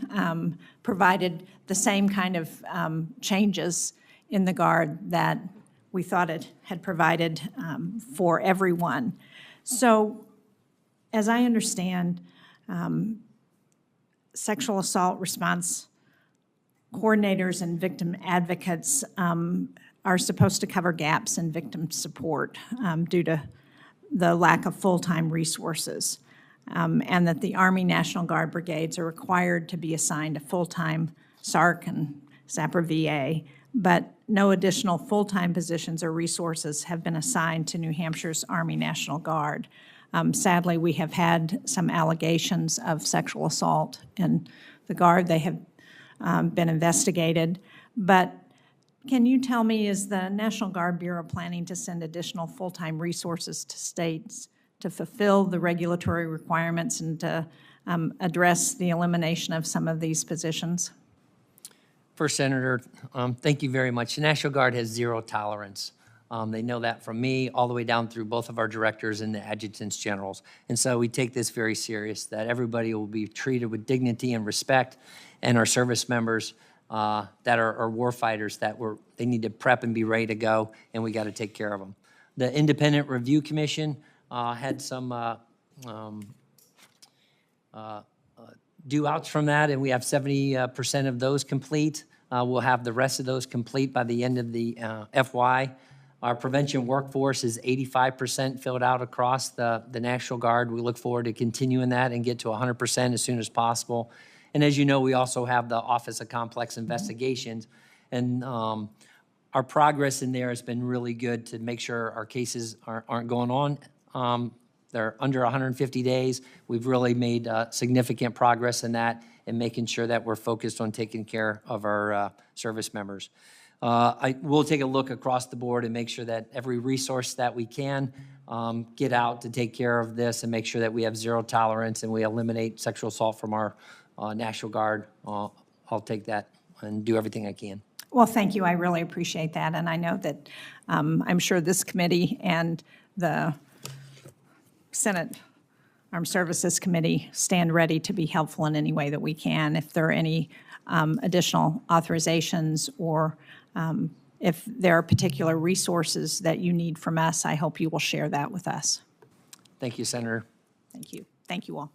[SPEAKER 10] provided the same kind of changes in the Guard that we thought it had provided for everyone. So, as I understand, sexual assault response coordinators and victim advocates are supposed to cover gaps in victim support due to the lack of full-time resources, and that the Army National Guard brigades are required to be assigned a full-time SARC and SAPR VA, but no additional full-time positions or resources have been assigned to New Hampshire's Army National Guard. Sadly, we have had some allegations of sexual assault in the Guard. They have been investigated. But can you tell me, is the National Guard Bureau planning to send additional full-time resources to states to fulfill the regulatory requirements and to address the elimination of some of these positions?
[SPEAKER 3] First, Senator, thank you very much. The National Guard has zero tolerance. They know that from me all the way down through both of our directors and the adjutants generals. And so we take this very serious, that everybody will be treated with dignity and respect, and our service members that are war fighters, they need to prep and be ready to go, and we got to take care of them. The Independent Review Commission had some due outs from that, and we have 70% of those complete. We'll have the rest of those complete by the end of the FY. Our prevention workforce is 85% filled out across the National Guard. We look forward to continuing that and get to 100% as soon as possible. And as you know, we also have the Office of Complex Investigations. And our progress in there has been really good to make sure our cases aren't going on. They're under 150 days. We've really made significant progress in that and making sure that we're focused on taking care of our service members. I will take a look across the board and make sure that every resource that we can get out to take care of this and make sure that we have zero tolerance and we eliminate sexual assault from our National Guard. I'll take that and do everything I can.
[SPEAKER 10] Well, thank you. I really appreciate that. And I know that I'm sure this committee and the Senate Armed Services Committee stand ready to be helpful in any way that we can. If there are any additional authorizations or if there are particular resources that you need from us, I hope you will share that with us.
[SPEAKER 3] Thank you, Senator.
[SPEAKER 10] Thank you. Thank you all.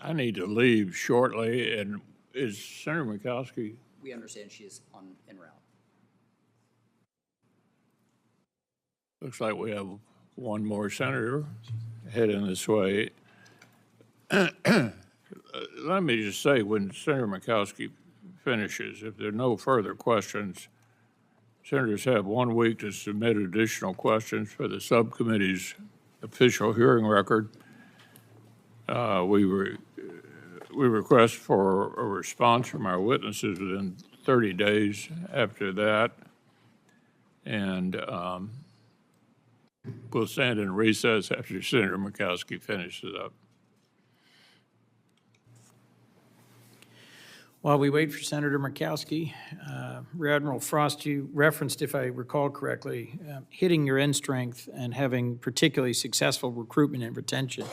[SPEAKER 1] I need to leave shortly, and is Senator Murkowski?
[SPEAKER 3] We understand she is en route.
[SPEAKER 1] Looks like we have one more senator heading this way. Let me just say, when Senator Murkowski finishes, if there are no further questions, senators have 1 week to submit additional questions for the subcommittee's official hearing record. We request for a response from our witnesses within 30 days after that. And we'll stand in recess after Senator Murkowski finishes up.
[SPEAKER 2] While we wait for Senator Murkowski, Rear Admiral Frost, you referenced, if I recall correctly, hitting your end strength and having particularly successful recruitment and retention.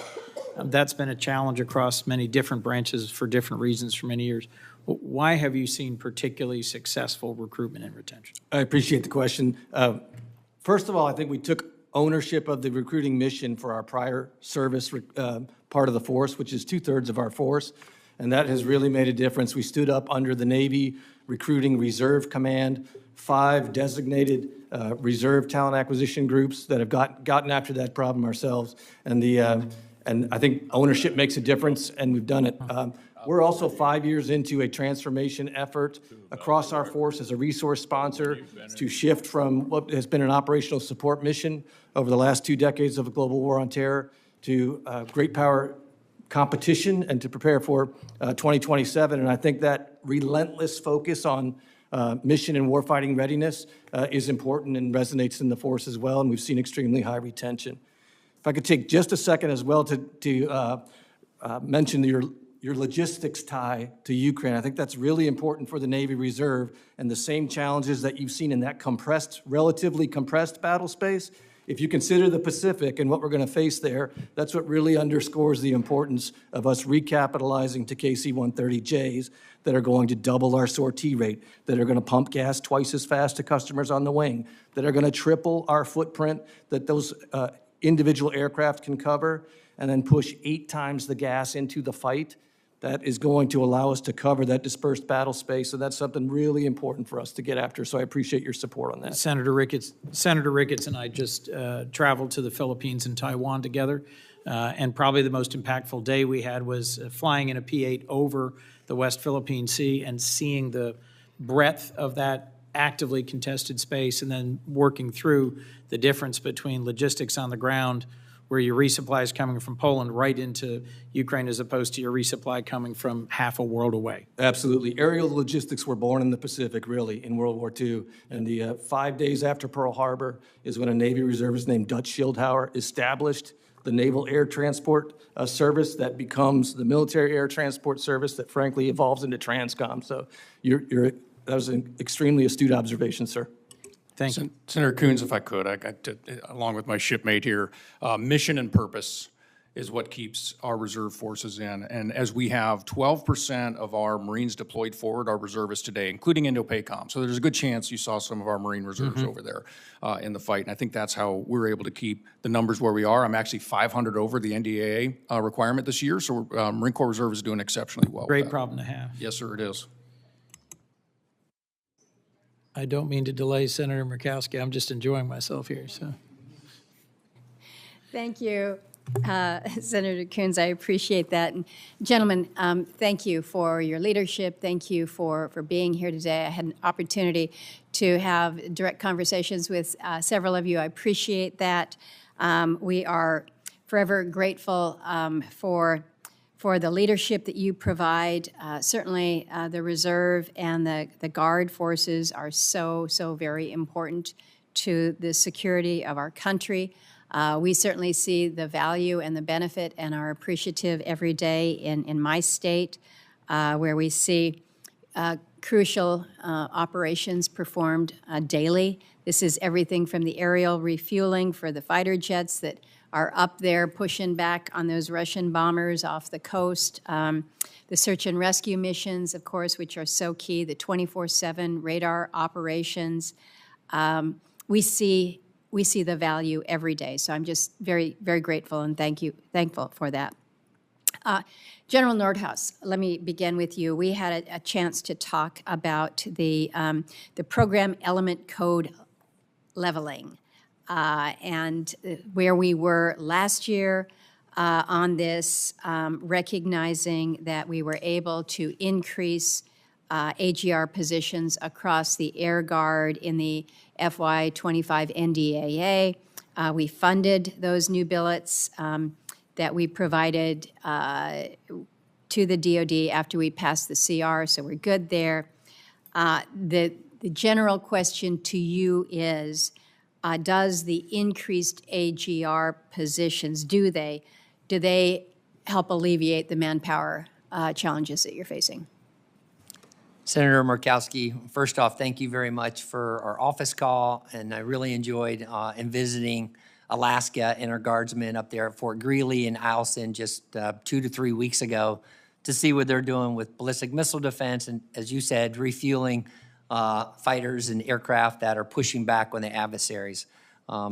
[SPEAKER 2] That's been a challenge across many different branches for different reasons for many years. Why have you seen particularly successful recruitment and retention?
[SPEAKER 5] I appreciate the question. First of all, I think we took ownership of the recruiting mission for our prior service part of the force, which is 2/3 of our force, and that has really made a difference. We stood up under the Navy Recruiting Reserve Command, 5 designated reserve talent acquisition groups that have gotten after that problem ourselves, and I think ownership makes a difference, and we've done it. We're also 5 years into a transformation effort across our force as a resource sponsor to shift from what has been an operational support mission over the last 2 decades of the global war on terror to great power competition and to prepare for 2027. And I think that relentless focus on mission and warfighting readiness is important and resonates in the force as well, and we've seen extremely high retention. If I could take just a second as well to mention your logistics tie to Ukraine. I think that's really important for the Navy Reserve, and the same challenges that you've seen in that relatively compressed battle space. If you consider the Pacific and what we're going to face there, that's what really underscores the importance of us recapitalizing to KC-130Js that are going to double our sortie rate, that are going to pump gas twice as fast to customers on the wing, that are going to triple our footprint that those individual aircraft can cover, and then push 8 times the gas into the fight. That is going to allow us to cover that dispersed battle space, so that's something really important for us to get after, so I appreciate your support on that.
[SPEAKER 2] Senator Ricketts and I just traveled to the Philippines and Taiwan together, and probably the most impactful day we had was flying in a P-8 over the West Philippine Sea and seeing the breadth of that actively contested space, and then working through the difference between logistics on the ground where your resupply is coming from Poland right into Ukraine as opposed to your resupply coming from half a world away.
[SPEAKER 5] Absolutely. Aerial logistics were born in the Pacific, really, in World War II. And the 5 days after Pearl Harbor is when a Navy reservist named Dutch Schildhauer established the Naval Air Transport Service that becomes the Military Air Transport Service that, frankly, evolves into TRANSCOM. So that was an extremely astute observation, sir.
[SPEAKER 2] Thank you.
[SPEAKER 6] Senator Coons, if I could, I got to, along with my shipmate here, mission and purpose is what keeps our reserve forces in. And as we have 12% of our Marines deployed forward, our reservists today, including Indo-PACOM. So there's a good chance you saw some of our Marine reserves over there in the fight. And I think that's how we're able to keep the numbers where we are. I'm actually 500 over the NDAA requirement this year. So Marine Corps Reserve is doing exceptionally well.
[SPEAKER 2] Great problem to have.
[SPEAKER 6] Yes, sir, it is.
[SPEAKER 2] I don't mean to delay Senator Murkowski. I'm just enjoying myself here. So,
[SPEAKER 11] thank you, Senator Coons. I appreciate that. And gentlemen, thank you for your leadership. Thank you for being here today. I had an opportunity to have direct conversations with several of you. I appreciate that. We are forever grateful for the leadership that you provide. Certainly the Reserve and the Guard forces are so very important to the security of our country. We certainly see the value and the benefit and are appreciative every day in my state where we see crucial operations performed daily. This is everything from the aerial refueling for the fighter jets that are up there pushing back on those Russian bombers off the coast. The search and rescue missions, of course, which are so key, the 24/7 radar operations. We see the value every day. So I'm just very grateful and thankful for that. General Nordhaus, let me begin with you. We had a chance to talk about the program element code leveling and where we were last year on this, recognizing that we were able to increase AGR positions across the Air Guard in the FY25 NDAA. We funded those new billets that we provided to the DoD after we passed the CR, so we're good there. The general question to you is, does the increased AGR positions, do they help alleviate the manpower challenges that you're facing?
[SPEAKER 3] Senator Murkowski, first off, thank you very much for our office call, and I really enjoyed visiting Alaska and our guardsmen up there at Fort Greely and Eielson just 2 to 3 weeks ago to see what they're doing with ballistic missile defense and, as you said, refueling fighters and aircraft that are pushing back on the adversaries.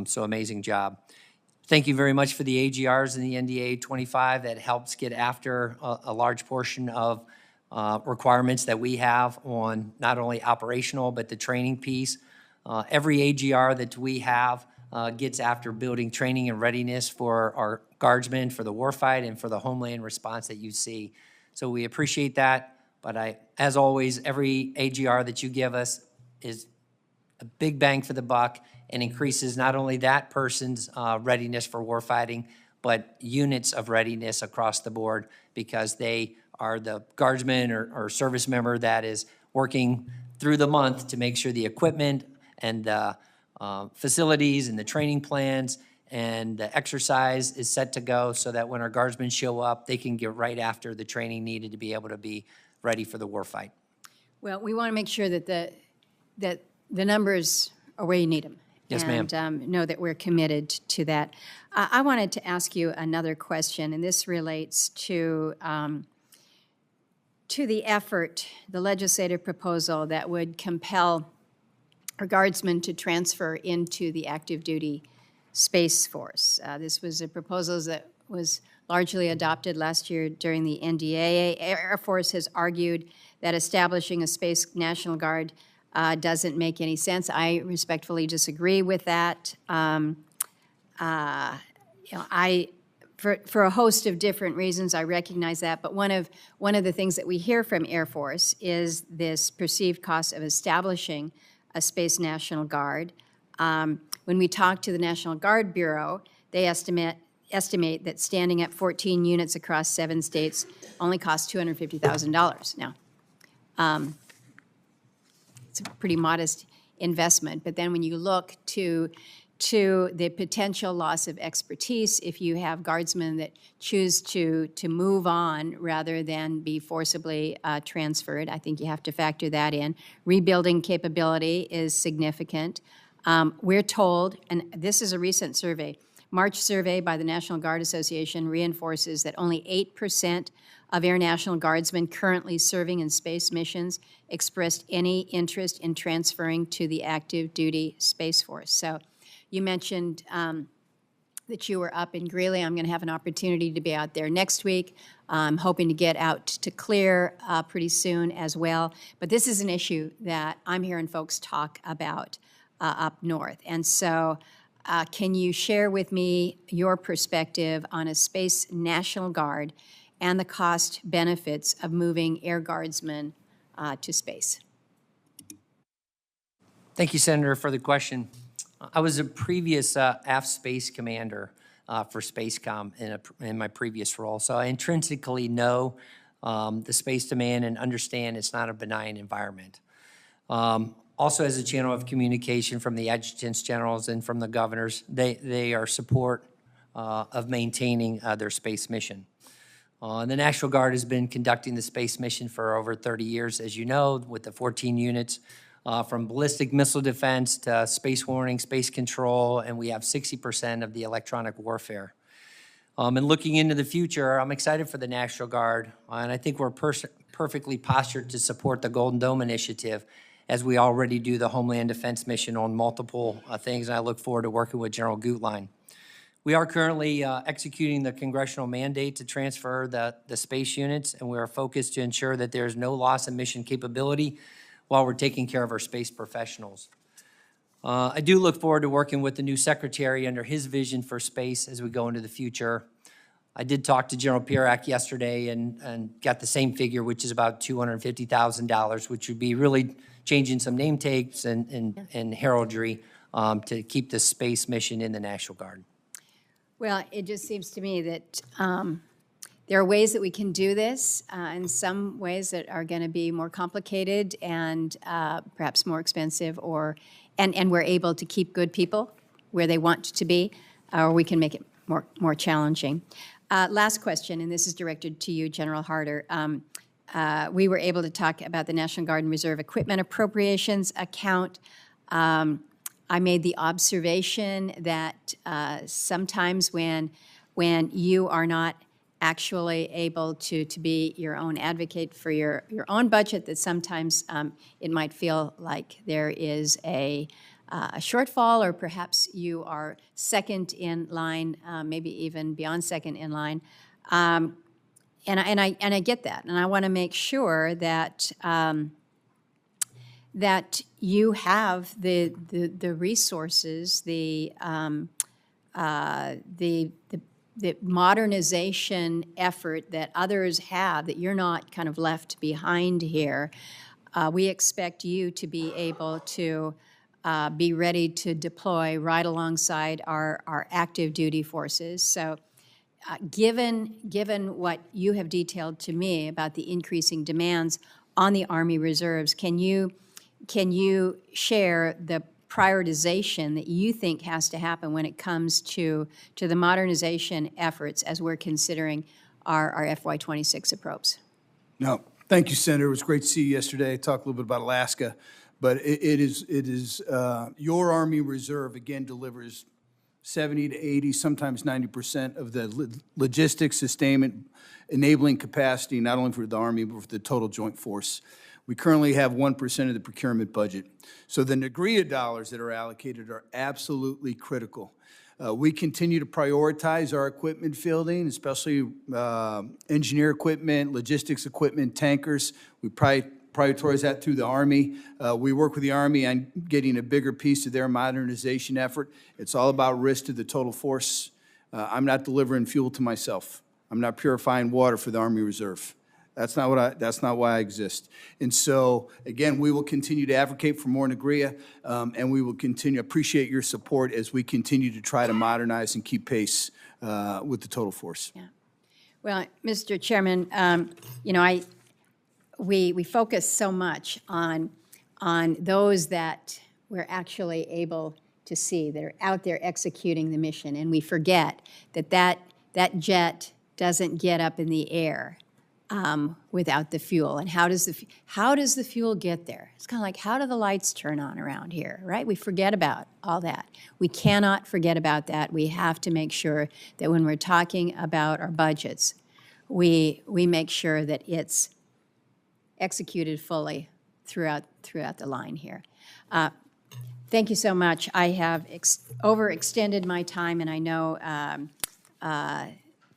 [SPEAKER 3] So amazing job. Thank you very much for the AGRs in the NDA 25 that helps get after a large portion of requirements that we have on not only operational but the training piece. Every AGR that we have gets after building training and readiness for our guardsmen, for the warfight, and for the homeland response that you see. So we appreciate that, but as always, every AGR that you give us is a big bang for the buck and increases not only that person's readiness for warfighting, but units of readiness across the board because they are the guardsman or service member that is working through the month to make sure the equipment and the facilities and the training plans and the exercise is set to go so that when our guardsmen show up, they can get right after the training needed to be able to be ready for the warfight.
[SPEAKER 11] Well, we want to make sure that the numbers are where you need them.
[SPEAKER 3] Yes, ma'am.
[SPEAKER 11] And know that we're committed to that. I wanted to ask you another question, and this relates to the effort, the legislative proposal that would compel our guardsmen to transfer into the active duty Space Force. This was a proposal that was largely adopted last year during the NDAA. Air Force has argued that establishing a Space National Guard doesn't make any sense. I respectfully disagree with that. For a host of different reasons, I recognize that, but one of the things that we hear from Air Force is this perceived cost of establishing a Space National Guard. When we talk to the National Guard Bureau, they estimate that standing up 14 units across 7 states only costs $250,000. Now, it's a pretty modest investment, but then when you look to the potential loss of expertise, if you have guardsmen that choose to move on rather than be forcibly transferred, I think you have to factor that in. Rebuilding capability is significant. We're told, and this is a recent survey, March survey by the National Guard Association reinforces that only 8% of Air National Guardsmen currently serving in space missions expressed any interest in transferring to the active duty Space Force. So you mentioned that you were up in Greeley. I'm going to have an opportunity to be out there next week. I'm hoping to get out to Clear pretty soon as well. But this is an issue that I'm hearing folks talk about up north. And so can you share with me your perspective on a Space National Guard and the cost benefits of moving Air Guardsmen to space?
[SPEAKER 3] Thank you, Senator, for the question. I was a previous AF Space Commander for SpaceCom in my previous role, so I intrinsically know the space demand and understand it's not a benign environment. Also, as a channel of communication from the adjutants generals and from the governors, they are support of maintaining their space mission. The National Guard has been conducting the space mission for over 30 years, as you know, with the 14 units. From ballistic missile defense to space warning, space control, and we have 60% of the electronic warfare. And looking into the future, I'm excited for the National Guard, and I think we're perfectly postured to support the Golden Dome Initiative as we already do the Homeland Defense mission on multiple things, and I look forward to working with General Gutlein. We are currently executing the congressional mandate to transfer the space units, and we are focused to ensure that there is no loss of mission capability while we're taking care of our space professionals. I do look forward to working with the new secretary under his vision for space as we go into the future. I did talk to General Pierak yesterday and got the same figure, which is about $250,000, which would be really changing some name tapes and heraldry to keep the space mission in the National Guard.
[SPEAKER 11] Well, it just seems to me that there are ways that we can do this, and some ways that are going to be more complicated and perhaps more expensive, and we're able to keep good people where they want to be, or we can make it more challenging. Last question, and this is directed to you, General Harter. We were able to talk about the National Guard and Reserve Equipment Appropriations account. I made the observation that sometimes when you are not actually able to be your own advocate for your own budget, that sometimes it might feel like there is a shortfall, or perhaps you are second in line, maybe even beyond second in line. And I get that, and I want to make sure that that you have the resources, the modernization effort that others have, that you're not kind of left behind here. We expect you to be able to be ready to deploy right alongside our active duty forces. So given what you have detailed to me about the increasing demands on the Army Reserves, can you share the prioritization that you think has to happen when it comes to the modernization efforts as we're considering our FY26 approach?
[SPEAKER 4] No, thank you, Senator. It was great to see you yesterday. Talk a little bit about Alaska, but it is your Army Reserve again delivers 70 to 80, sometimes 90% of the logistics, sustainment, enabling capacity, not only for the Army, but for the total joint force. We currently have 1% of the procurement budget. So the NGB dollars that are allocated are absolutely critical. We continue to prioritize our equipment fielding, especially engineer equipment, logistics equipment, tankers. We prioritize that through the Army. We work with the Army on getting a bigger piece of their modernization effort. It's all about risk to the total force. I'm not delivering fuel to myself. I'm not purifying water for the Army Reserve. That's not why I exist. And so, again, we will continue to advocate for more NGB, and we will continue to appreciate your support as we continue to try to modernize and keep pace with the total force.
[SPEAKER 11] Yeah. Well, Mr. Chairman, you know, we focus so much on those that we're actually able to see, that are out there executing the mission, and we forget that jet doesn't get up in the air without the fuel. And how does the fuel get there? It's kind of like, how do the lights turn on around here, right? We forget about all that. We cannot forget about that. We have to make sure that when we're talking about our budgets, we make sure that it's executed fully throughout the line here. Thank you so much. I have overextended my time, and I know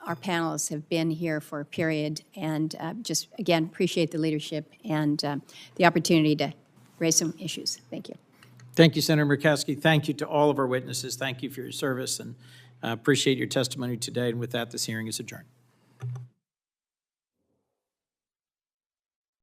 [SPEAKER 11] our panelists have been here for a period, and just, again, appreciate the leadership and the opportunity to raise some issues. Thank you.
[SPEAKER 2] Thank you, Senator Murkowski. Thank you to all of our witnesses. Thank you for your service, and appreciate your testimony today. And with that, this hearing is adjourned.